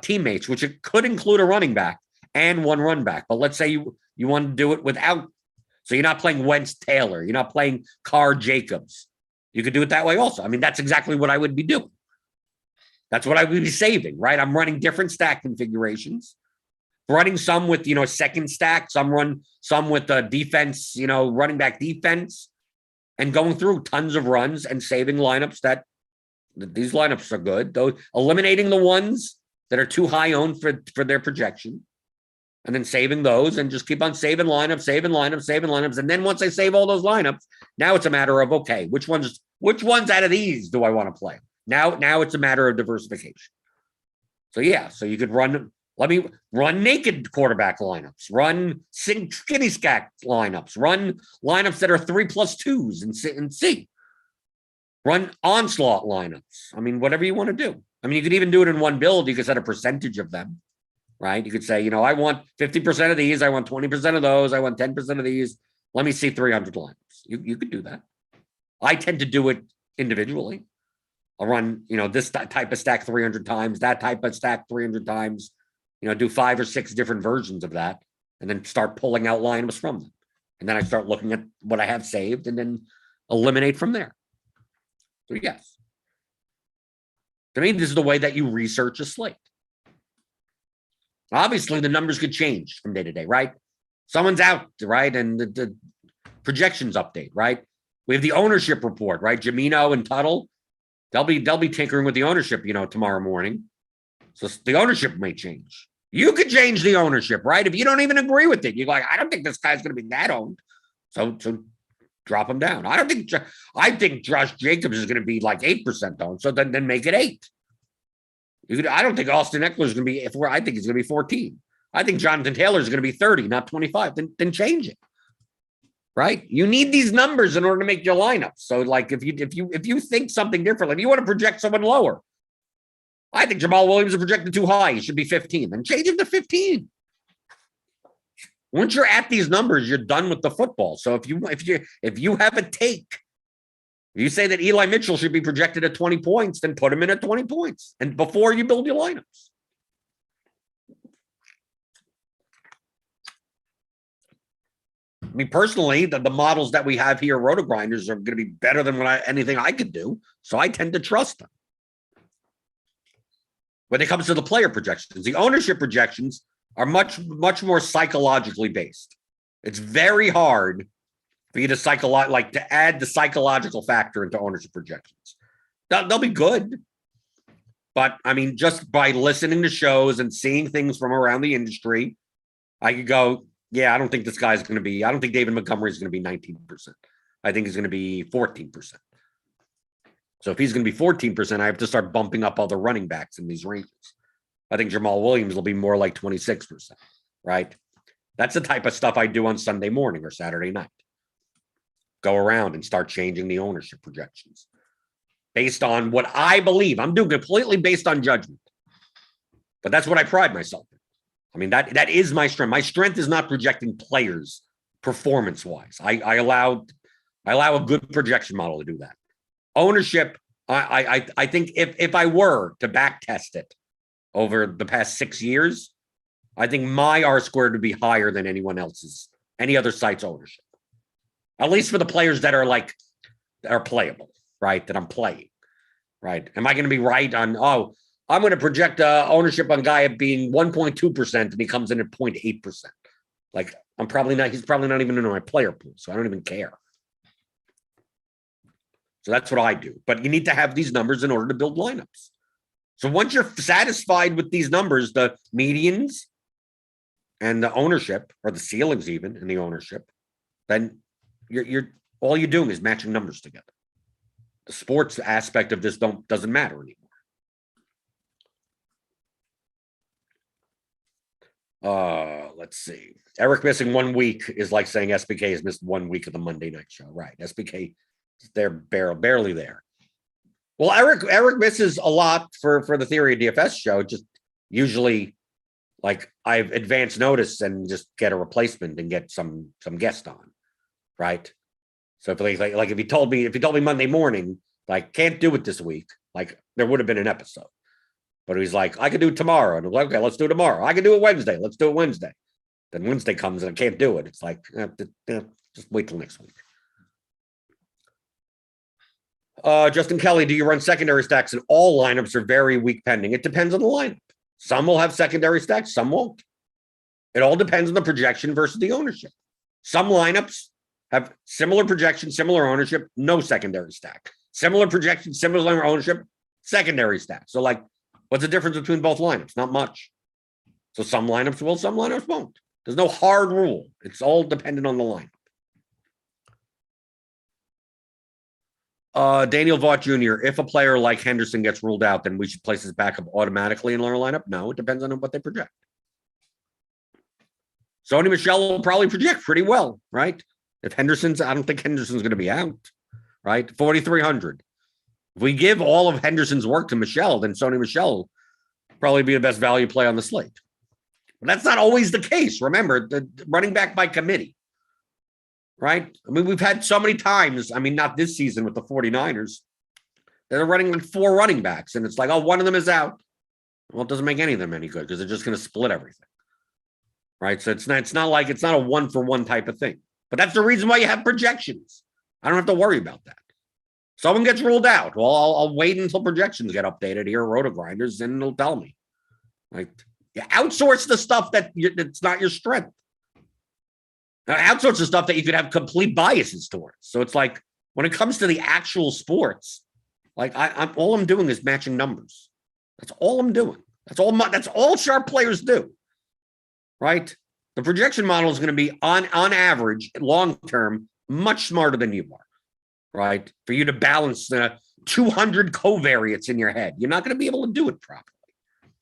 teammates, which it could include a running back and one run back. But let's say you want to do it without. So you're not playing Wentz Taylor. You're not playing Carr Jacobs. You could do it that way also. I mean, that's exactly what I would be doing. That's what I would be saving, right? I'm running different stack configurations, running some with, second stack, some with defense, running back defense, and going through tons of runs and saving lineups that these lineups are good. Though eliminating the ones that are too high owned for their projection, and then saving those and just keep on saving lineups. And then once I save all those lineups, now it's a matter of, okay, which ones out of these do I want to play? Now it's a matter of diversification. So you could run naked quarterback lineups, run skinny stack lineups, run lineups that are 3+2s and C. Run onslaught lineups. I mean, whatever you want to do. I mean, you could even do it in one build. You could set a percentage of them, right? You could say, I want 50% of these. I want 20% of those. I want 10% of these. Let me see 300 lineups. You could do that. I tend to do it individually. I'll run, this type of stack 300 times, that type of stack 300 times, do 5 or 6 different versions of that, and then start pulling out lineups from them. And then I start looking at what I have saved and then eliminate from there. So yes. To me, this is the way that you research a slate. Obviously, the numbers could change from day to day, right? Someone's out, right? And the projections update, right? We have the ownership report, right? Jamino and Tuttle. They'll be tinkering with the ownership, tomorrow morning. So the ownership may change. You could change the ownership, right? If you don't even agree with it, you're like, I don't think this guy's going to be that owned. So drop him down. I think Josh Jacobs is going to be like 8% owned. So then make it 8. I don't think Austin Eckler is going to be, I think he's going to be 14. I think Jonathan Taylor is going to be 30, not 25. Then change it. Right? You need these numbers in order to make your lineup. So like if you think something different, if you want to project someone lower, I think Jamal Williams is projected too high. He should be 15. Then change him to 15. Once you're at these numbers, you're done with the football. So if you have a take, if you say that Eli Mitchell should be projected at 20 points, then put him in at 20 points. And before you build your lineups. I mean, personally, the models that we have here, RotoGrinders, are going to be better than anything I could do. So I tend to trust them. When it comes to the player projections, the ownership projections are much more psychologically based. It's very hard for you to add the psychological factor into ownership projections. They'll be good. But I mean, just by listening to shows and seeing things from around the industry, I could go, yeah, I don't think this guy's going to be, I don't think David Montgomery is going to be 19%. I think he's going to be 14%. So if he's going to be 14%, I have to start bumping up other running backs in these ranges. I think Jamal Williams will be more like 26%, right? That's the type of stuff I do on Sunday morning or Saturday night. go around and start changing the ownership projections based on what I believe. I'm doing completely based on judgment, but that's what I pride myself in. I mean, that is my strength. My strength is not projecting players performance-wise. I allow a good projection model to do that. Ownership, I think if I were to back test it over the past 6 years, I think my R squared would be higher than anyone else's, any other site's ownership. At least for the players that are playable, right? That I'm playing, right? Am I going to be right on, I'm going to project ownership on guy at being 1.2% and he comes in at 0.8%. Like, he's probably not even in my player pool, so I don't even care. So that's what I do. But you need to have these numbers in order to build lineups. So once you're satisfied with these numbers, the medians and the ownership, or the ceilings even in the ownership, then you're all you're doing is matching numbers together. The sports aspect of this doesn't matter anymore. Let's see. Eric missing 1 week is like saying SBK has missed 1 week of the Monday night show. Right. SBK, they're barely there. Well, Eric misses a lot for the Theory of DFS show. Just usually, like, I've advanced notice and just get a replacement and get some guest on, right? So if he told me Monday morning, like, can't do it this week, like, there would have been an episode. But he's like, I could do it tomorrow, and I'm like, okay, let's do it tomorrow. I can do it Wednesday. Let's do it Wednesday. Then Wednesday comes and I can't do it. It's like, just wait till next week. Justin Kelly, do you run secondary stacks? And all lineups are very weak pending. It depends on the lineup. Some will have secondary stacks, some won't. It all depends on the projection versus the ownership. Some lineups have similar projection, similar ownership, no secondary stack. Similar projection, similar ownership, secondary stack. So, like, what's the difference between both lineups? Not much. So some lineups will, some lineups won't. There's no hard rule. It's all dependent on the lineup. Daniel Vaught Jr., if a player like Henderson gets ruled out, then we should place his backup automatically in our lineup? No, it depends on what they project. Sony Michel will probably project pretty well, right? If I don't think Henderson's going to be out, right? 4,300. If we give all of Henderson's work to Michel, then Sony Michel will probably be the best value play on the slate. But that's not always the case. Remember, the running back by committee, right? I mean, we've had so many times, I mean, not this season with the 49ers, they're running like 4 running backs, and it's like, oh, one of them is out. Well, it doesn't make any of them any good because they're just going to split everything, right? So it's not a 1-for-1 type of thing. But that's the reason why you have projections. I don't have to worry about that. Someone gets ruled out. Well, I'll wait until projections get updated here at RotoGrinders, and it'll tell me. Like, you outsource the stuff that's not your strength. Now, outsource the stuff that you could have complete biases towards. So it's like, when it comes to the actual sports, like, all I'm doing is matching numbers. That's all I'm doing. That's all sharp players do, right? The projection model is going to be on average, long term, much smarter than you are. Right? For you to balance the 200 covariates in your head. You're not going to be able to do it properly.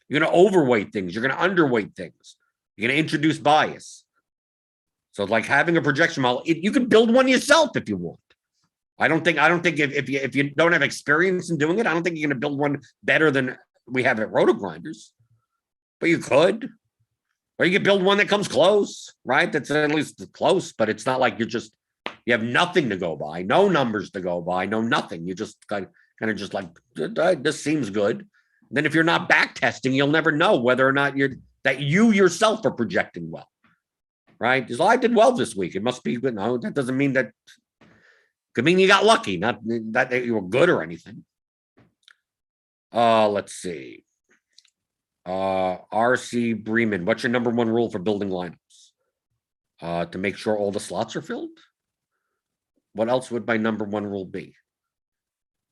You're going to overweight things. You're going to underweight things. You're going to introduce bias. So, like, having a projection model, you can build one yourself if you want. I don't think if you don't have experience in doing it, I don't think you're going to build one better than we have at RotoGrinders. But you could. Or you could build one that comes close, right? That's at least close, but it's not like you have nothing to go by, no numbers to go by, no nothing. You just kind of just like, this seems good. And then if you're not back testing, you'll never know whether or not you yourself are projecting well, right? Because I did well this week. It must be good. No, that doesn't mean that. Could mean you got lucky, not that you were good or anything. Let's see. RC Bremen, what's your number 1 rule for building lineups? To make sure all the slots are filled? What else would my number 1 rule be?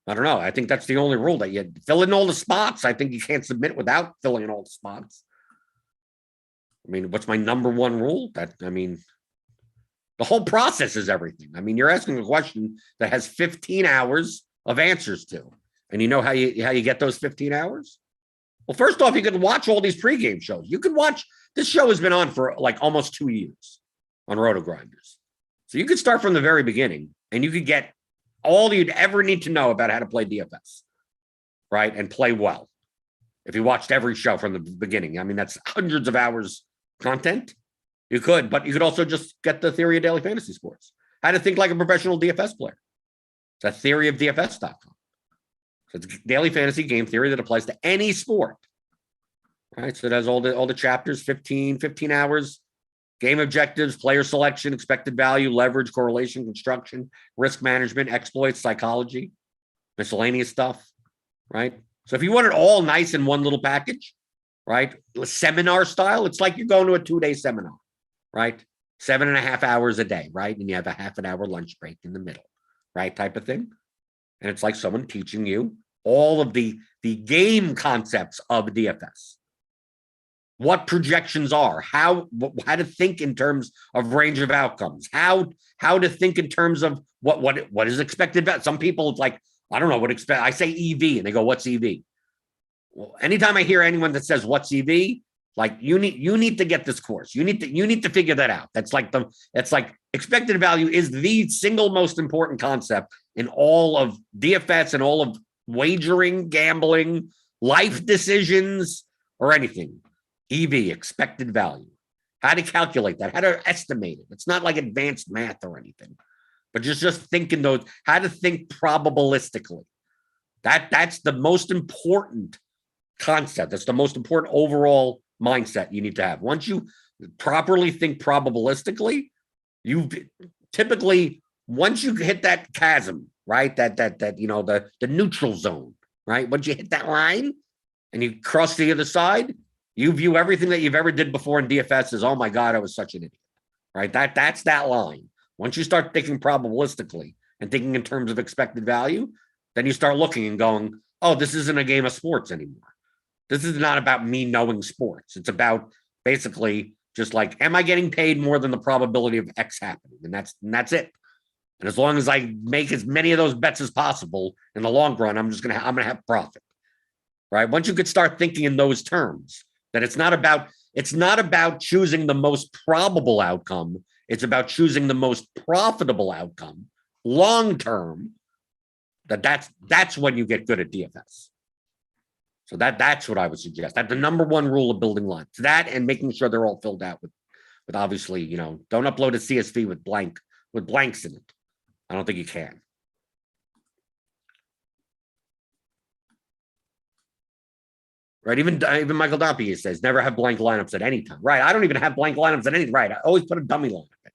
I don't know. I think that's the only rule, that you fill in all the spots. I think you can't submit without filling in all the spots. I mean, what's my number 1 rule? The whole process is everything. I mean, you're asking a question that has 15 hours of answers to, and you know how you get those 15 hours? Well, first off, you could watch all these pregame shows. You could watch, this show has been on for like almost 2 years on RotoGrinders. So you could start from the very beginning and you could get all you'd ever need to know about how to play DFS, right? And play well. If you watched every show from the beginning, I mean, that's hundreds of hours content. You could, but you could also just get the theory of daily fantasy sports. How to think like a professional DFS player. It's a theory of DFS.com. So it's daily fantasy game theory that applies to any sport. Right. So it has all the chapters, 15 hours, game objectives, player selection, expected value, leverage, correlation, construction, risk management, exploits, psychology, miscellaneous stuff. Right. So if you want it all nice in one little package, right, seminar style, it's like you're going to a 2-day seminar, right? 7.5 hours a day, right? And you have a half an hour lunch break in the middle, right? Type of thing. And it's like someone teaching you all of the game concepts of DFS. What projections are, how to think in terms of range of outcomes, how to think in terms of what is expected. Some people, it's like, I don't know what expect. I say EV and they go, what's EV? Well, anytime I hear anyone that says what's EV, like you need to get this course. You need to figure that out. That's like expected value is the single most important concept in all of DFS and all of wagering, gambling, life decisions, or anything. EV, expected value. How to calculate that, how to estimate it. It's not like advanced math or anything, but just thinking those, how to think probabilistically. That's the most important concept. That's the most important overall mindset you need to have. Once you properly think probabilistically, you typically, once you hit that chasm, right? That the neutral zone, right? Once you hit that line and you cross the other side, you view everything that you've ever did before in DFS as, oh my God, I was such an idiot, right? That's that line. Once you start thinking probabilistically and thinking in terms of expected value, then you start looking and going, oh, this isn't a game of sports anymore. This is not about me knowing sports. It's about basically just like, am I getting paid more than the probability of X happening? And that's it. And as long as I make as many of those bets as possible in the long run, I'm gonna have profit. Right? Once you could start thinking in those terms, that it's not about choosing the most probable outcome. It's about choosing the most profitable outcome long term. That's when you get good at DFS. So that's what I would suggest. That's the number one rule of building lines. That and making sure they're all filled out with obviously, don't upload a CSV with blanks in it. I don't think you can. Right, even Michael Doppie says never have blank lineups at any time. Right, I don't even have blank lineups at any. Right, I always put a dummy lineup in.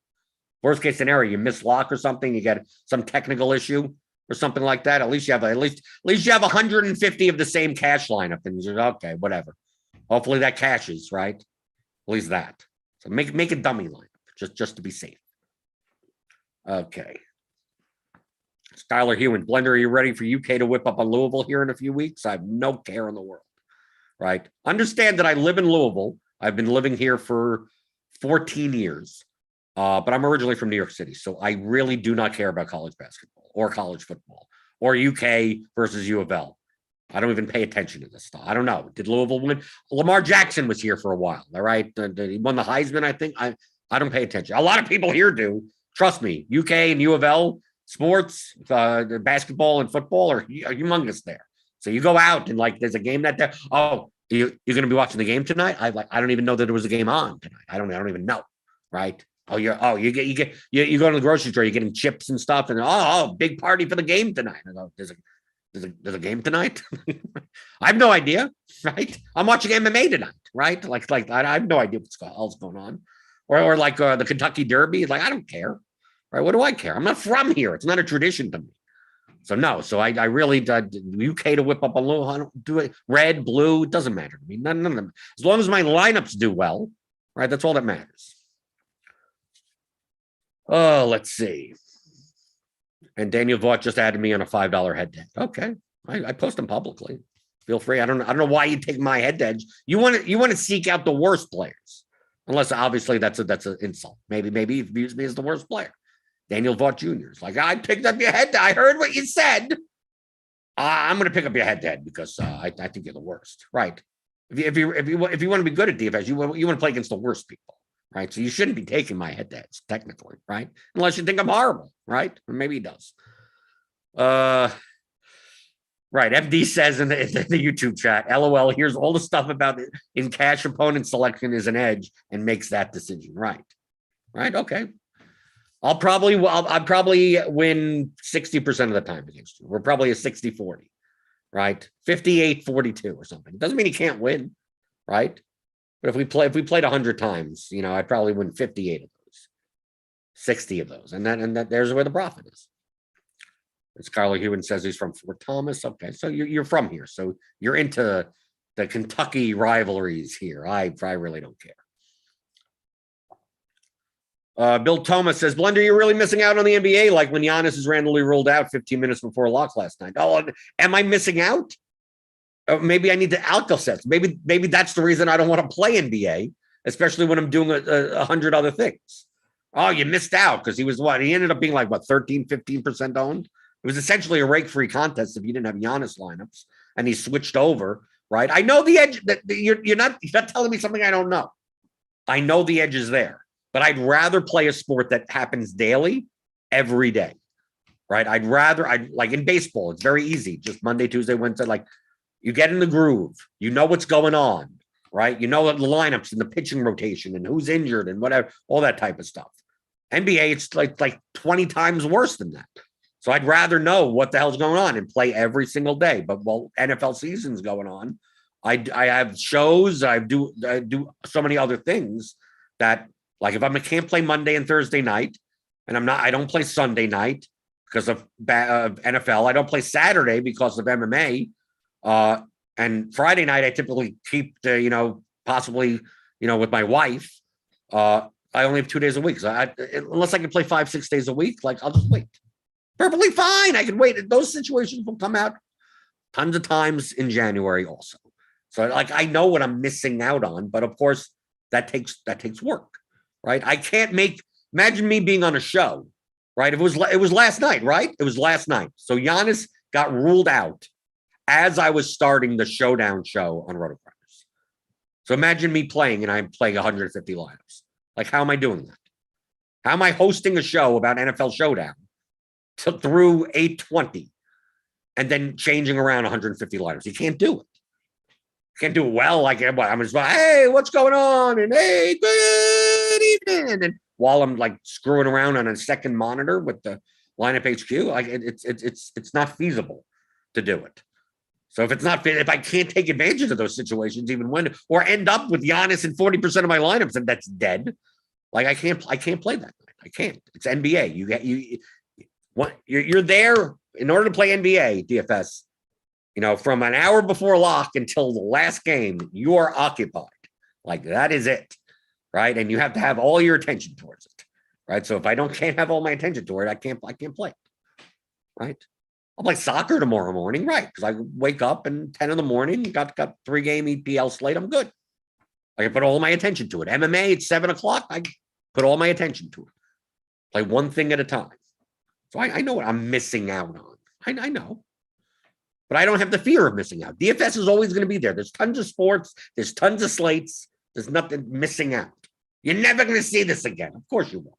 Worst case scenario, you miss lock or something, you get some technical issue or something like that. At least you have 150 of the same cash lineup, and you're okay, whatever. Hopefully that cashes, right? At least that. So make a dummy lineup just to be safe. Okay. Skylar Hewen, Blender, are you ready for UK to whip up on Louisville here in a few weeks? I have no care in the world. Right. Understand that I live in Louisville. I've been living here for 14 years, but I'm originally from New York City. So I really do not care about college basketball or college football or UK versus U of L. I don't even pay attention to this stuff. I don't know. Did Louisville win? Lamar Jackson was here for a while. All right. He won the Heisman, I think. I don't pay attention. A lot of people here do. Trust me. UK and U of L sports, basketball and football are humongous there. So you go out and like there's a game that there. Oh, you're going to be watching the game tonight? I don't even know that there was a game on tonight. I don't even know. Right? You go to the grocery store, you're getting chips and stuff, and big party for the game tonight. I go, there's a game tonight. I have no idea. Right? I'm watching MMA tonight. Right? Like I have no idea what's going on, or like the Kentucky Derby. Like I don't care. Right? What do I care? I'm not from here. It's not a tradition to me. So no, I really UK to whip up a little. I don't do it. Red, blue, it doesn't matter to me. None of them. As long as my lineups do well, right? That's all that matters. Oh, let's see. And Daniel Vaught just added me on a $5 head to head. Okay, I post them publicly. Feel free. I don't know why you take my head to head. You want to seek out the worst players, unless obviously that's an insult. Maybe he views me as the worst player. Daniel Vaught Jr. is like, I picked up your head. I heard what you said. I'm going to pick up your head because I think you're the worst. Right. If you want to be good at DFS, you want to play against the worst people. right? So you shouldn't be taking my head-to-heads technically, right? Unless you think I'm horrible, right? Or maybe he does. Right. FD says in the YouTube chat, LOL, here's all the stuff about it in cash opponent selection is an edge and makes that decision. Right. Right. Okay. I'll probably win 60% of the time against you. We're probably a 60-40, right? 58-42 or something. Doesn't mean he can't win, right? But if we played 100 times, I'd probably win 58 of those, 60 of those. And that there's where the profit is. As Carlo Hewen says, he's from Fort Thomas. Okay, so you're from here. So you're into the Kentucky rivalries here. I really don't care. Bill Thomas says, Blender, you're really missing out on the NBA, like when Giannis is randomly ruled out 15 minutes before lock last night. Oh, am I missing out? Maybe I need to alka-sets. Maybe that's the reason I don't want to play NBA, especially when I'm doing 100 other things. Oh, you missed out because he was what? He ended up being like, 13, 15% owned? It was essentially a rake-free contest if you didn't have Giannis lineups, and he switched over, right? I know the edge. That you're not telling me something I don't know. I know the edge is there, but I'd rather play a sport that happens daily, every day, right? I'd like in baseball. It's very easy. Just Monday, Tuesday, Wednesday. Like you get in the groove. You know what's going on, right? You know the lineups and the pitching rotation and who's injured and whatever, all that type of stuff. NBA, it's like 20 times worse than that. So I'd rather know what the hell's going on and play every single day. But while NFL season's going on, I have shows, I do so many other things that, like, if I can't play Monday and Thursday night, and I don't play Sunday night because of NFL. I don't play Saturday because of MMA. And Friday night, I typically keep possibly, with my wife. I only have 2 days a week. So unless I can play 5-6 days a week, like I'll just wait. Perfectly fine. I can wait. Those situations will come out tons of times in January also. So like I know what I'm missing out on, but of course that takes work, right? I can't imagine me being on a show, right? It was last night, right? It was last night. So Giannis got ruled out as I was starting the Showdown show on RotoGrinders. So imagine me playing and I'm playing 150 lineups. Like, how am I doing that? How am I hosting a show about NFL Showdown through 820 and then changing around 150 lineups? You can't do it. You can't do it well. Like, I'm just like, hey, what's going on? And hey, good evening. And while I'm like screwing around on a second monitor with the lineup HQ, like it's not feasible to do it. So if I can't take advantage of those situations, even when, or end up with Giannis in 40% of my lineups, and that's dead. Like I can't play that. I can't. It's NBA. You're there in order to play NBA DFS. From an hour before lock until the last game, you are occupied. Like that is it, right? And you have to have all your attention towards it, right? So if I can't have all my attention toward it, I can't play, right? I'll play soccer tomorrow morning, right? Because I wake up and 10 in the morning, got 3-game EPL slate. I'm good. I can put all my attention to it. MMA at 7 o'clock. I put all my attention to it. Play one thing at a time. So I know what I'm missing out on. I know. But I don't have the fear of missing out. DFS is always going to be there. There's tons of sports. There's tons of slates. There's nothing missing out. You're never going to see this again. Of course you are.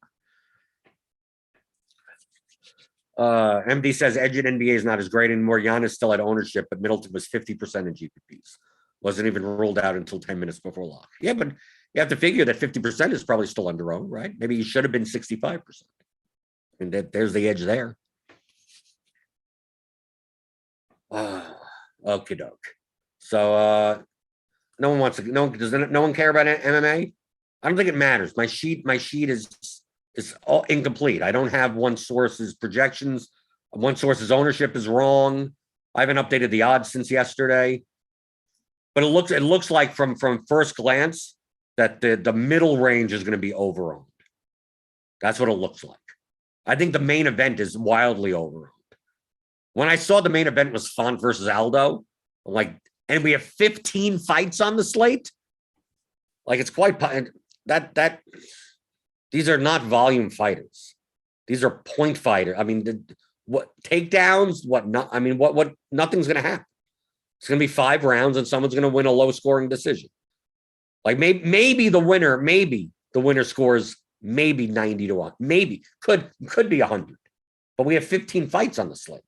MD says edge in NBA is not as great anymore. Giannis still had ownership, but Middleton was 50% in GPPs. Wasn't even ruled out until 10 minutes before lock. Yeah, but you have to figure that 50% is probably still under owned, right? Maybe he should have been 65%. And there's the edge there. Okie doke. So no one care about MMA? I don't think it matters. My sheet is all incomplete. I don't have one source's projections. One source's ownership is wrong. I haven't updated the odds since yesterday. But it looks like from first glance that the middle range is going to be over-owned. That's what it looks like. I think the main event is wildly over-owned. When I saw the main event was Font versus Aldo, I'm like, and we have 15 fights on the slate. Like it's quite that. These are not volume fighters. These are point fighters. I mean, what takedowns? What not? I mean, what? Nothing's going to happen. It's going to be 5 rounds, and someone's going to win a low-scoring decision. Like maybe the winner, maybe the winner scores maybe 90 to 1, maybe could be 100, but we have 15 fights on the slate.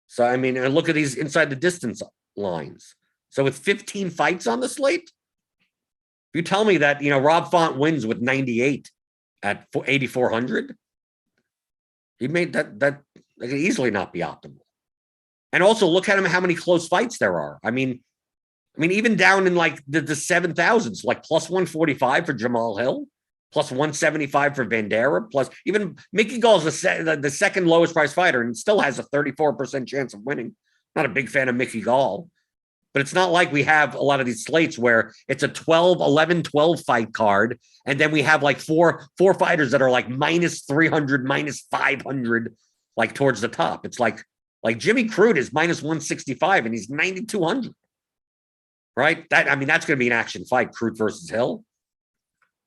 So I mean, and look at these inside the distance lines. So with 15 fights on the slate, if you tell me that Rob Font wins with 98 at 8,400, he made that could easily not be optimal. And also look at him how many close fights there are. I mean, even down in like the 7,000s, like plus 145 for Jamal Hill, plus 175 for Vandera, plus even Mickey Gall's the second lowest price fighter and still has a 34% chance of winning. Not a big fan of Mickey Gall, but it's not like we have a lot of these slates where it's a 12 fight card. And then we have like four fighters that are like minus 300, minus 500, like towards the top. It's like Jimmy Crude is minus 165 and he's 9,200. Right? That's going to be an action fight, Crude versus Hill.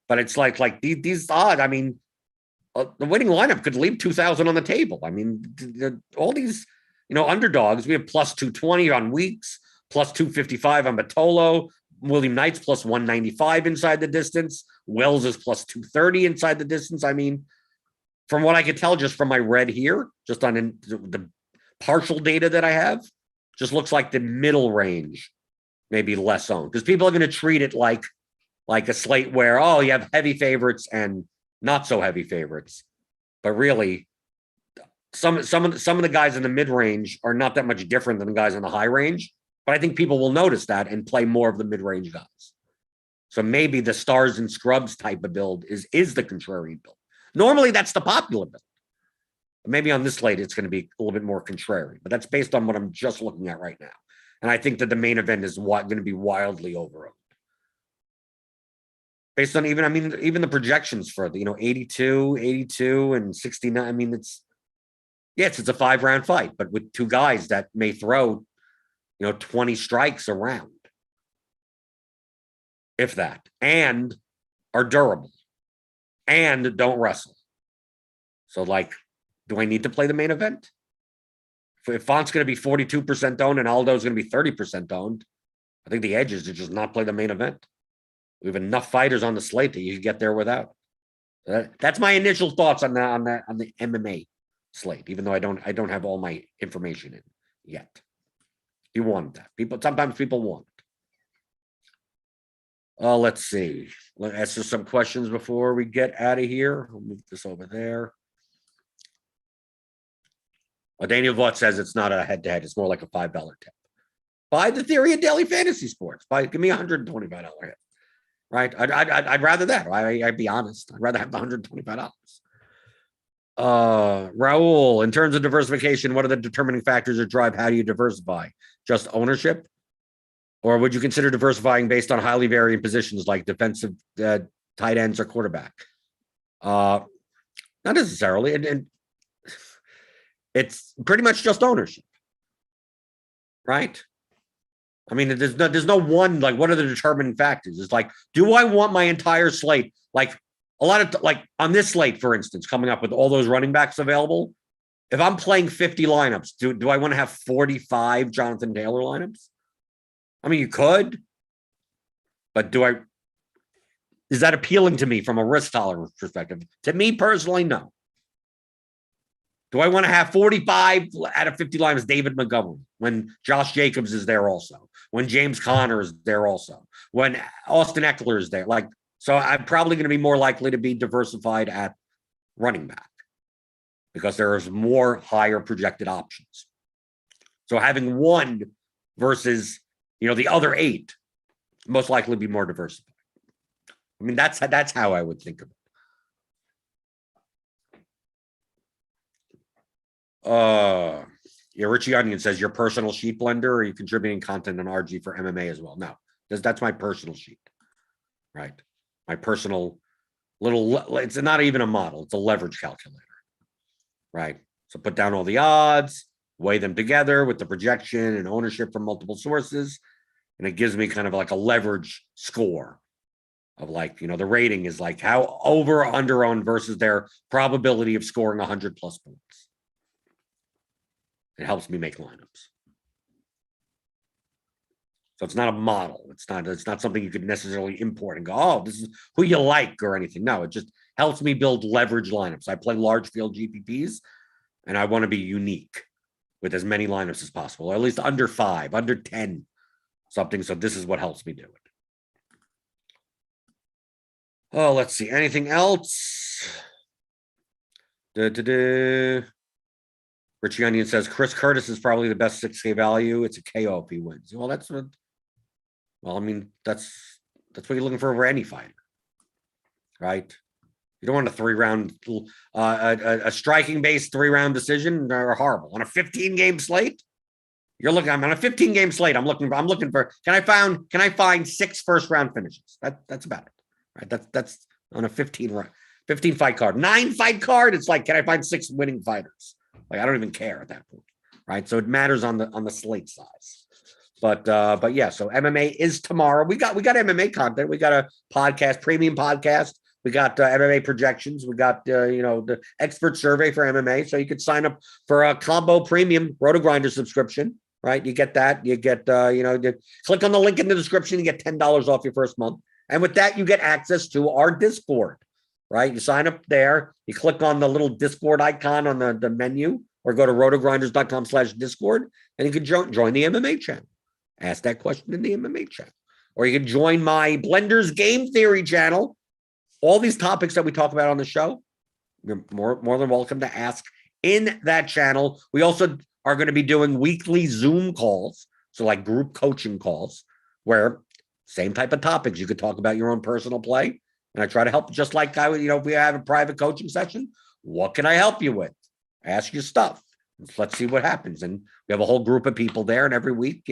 But it's like these odds. I mean, the winning lineup could leave 2,000 on the table. I mean, all these, underdogs. We have plus 220 on Weeks, plus 255 on Batolo. William Knight's plus 195 inside the distance. Wells is plus 230 inside the distance. I mean, from what I could tell, just from my read here, just on the partial data that I have, just looks like the middle range maybe less owned, because people are going to treat it like a slate where, you have heavy favorites and not so heavy favorites. But really, some of the guys in the mid range are not that much different than the guys in the high range. But I think people will notice that and play more of the mid range guys. So maybe the stars and scrubs type of build is the contrarian build. Normally, that's the popular build. Maybe on this slate, it's going to be a little bit more contrary, but that's based on what I'm just looking at right now. And I think that the main event is going to be wildly overowned. Based on even the projections for the 82, and 69. I mean, it's a 5-round fight, but with two guys that may throw 20 strikes around, if that, and are durable and don't wrestle. So do I need to play the main event? If Font's going to be 42% owned and Aldo's going to be 30% owned, I think the edge is to just not play the main event. We have enough fighters on the slate that you can get there without. That's my initial thoughts on the MMA slate, even though I don't have all my information in yet. You want that. Sometimes people want it. Let's see. Let's answer some questions before we get out of here. I'll move this over there. Daniel Vaught says it's not a head-to-head. It's more like a $5 tip. Buy the theory of daily fantasy sports. Give me $125 hit. Right? I'd rather that. I'd be honest. I'd rather have the $125. Raul, in terms of diversification, what are the determining factors that drive how do you diversify? Just ownership? Or would you consider diversifying based on highly varying positions like defensive tight ends or quarterback? Not necessarily. And it's pretty much just ownership. Right? I mean, there's no one, what are the determining factors? It's do I want my entire slate? A lot of, on this slate, for instance, coming up with all those running backs available, if I'm playing 50 lineups, do I want to have 45 Jonathan Taylor lineups? I mean, you could, but is that appealing to me from a risk tolerance perspective? To me personally, no. Do I want to have 45 out of 50 lineups David Montgomery when Josh Jacobs is there also, when James Conner is there also, when Austin Eckler is there? So I'm probably going to be more likely to be diversified at running back because there's more higher projected options. So having one versus, the other 8, most likely be more diversified. I mean, that's how I would think of it. Richie Onion says, your personal sheet blender, or are you contributing content on RG for MMA as well? No, that's my personal sheet, right? My personal little, it's not even a model. It's a leverage calculator, right? So put down all the odds, weigh them together with the projection and ownership from multiple sources. And it gives me kind of a leverage score of the rating is how over or under owned versus their probability of scoring 100 plus points. It helps me make lineups. So it's not a model. It's not something you could necessarily import and go, oh, this is who you like or anything. No, it just helps me build leverage lineups. I play large field GPPs, and I want to be unique with as many lineups as possible, or at least under 5, under 10, something. So this is what helps me do it. Oh, let's see. Anything else? Richie Onion says Chris Curtis is probably the best 6K value. It's a KO if he wins. Well, I mean, that's what you're looking for over any fighter, right? You don't want a 3-round, a striking-based 3-round decision. They're horrible on a 15-game slate. I'm on a 15-game slate. I'm looking for. Can I find 6 first-round finishes? That's about it, right? That's on a 15 fight card, 9 fight card. It's like, can I find 6 winning fighters? Like, I don't even care at that point, right? So it matters on the slate size. But yeah, so MMA is tomorrow. We got MMA content. We got a podcast, premium podcast. We got MMA projections. We got the expert survey for MMA. So you could sign up for a combo premium RotoGrinders subscription, right? You get that. You get click on the link in the description. You get $10 off your first month, and with that, you get access to our Discord. Right, you sign up there. You click on the little Discord icon on the menu, or go to rotogrinders.com/Discord, and you can join the MMA channel. Ask that question in the MMA channel, or you can join my Blenders Game Theory channel. All these topics that we talk about on the show, you're more than welcome to ask in that channel. We also are going to be doing weekly Zoom calls, so like group coaching calls, where same type of topics. You could talk about your own personal play. And I try to help, just like if we have a private coaching session, what can I help you with? Ask your stuff. Let's see what happens. And we have a whole group of people there. And every week,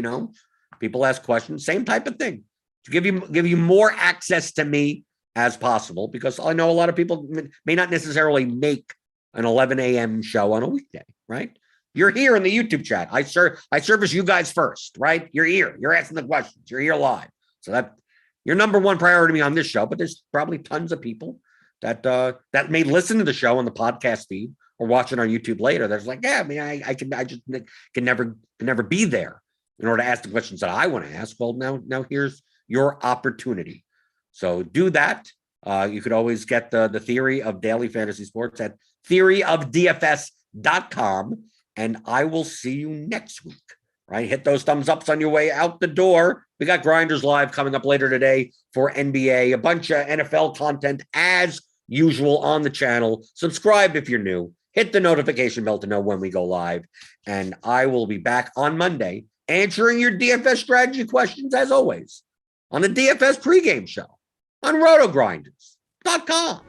people ask questions, same type of thing, to give you more access to me as possible, because I know a lot of people may not necessarily make an 11 a.m. show on a weekday, right? You're here in the YouTube chat. I service you guys first, right? You're here. You're asking the questions. You're here live. So that your number one priority on this show, but there's probably tons of people that may listen to the show on the podcast feed or watch it on YouTube later. That's like, yeah, I mean, I just can never be there in order to ask the questions that I want to ask. Well, now here's your opportunity. So do that. You could always get the theory of daily fantasy sports at theoryofdfs.com, and I will see you next week. Right, hit those thumbs ups on your way out the door. We got Grinders Live coming up later today for NBA, a bunch of NFL content as usual on the channel. Subscribe if you're new. Hit the notification bell to know when we go live. And I will be back on Monday answering your DFS strategy questions as always on the DFS pregame show on rotogrinders.com.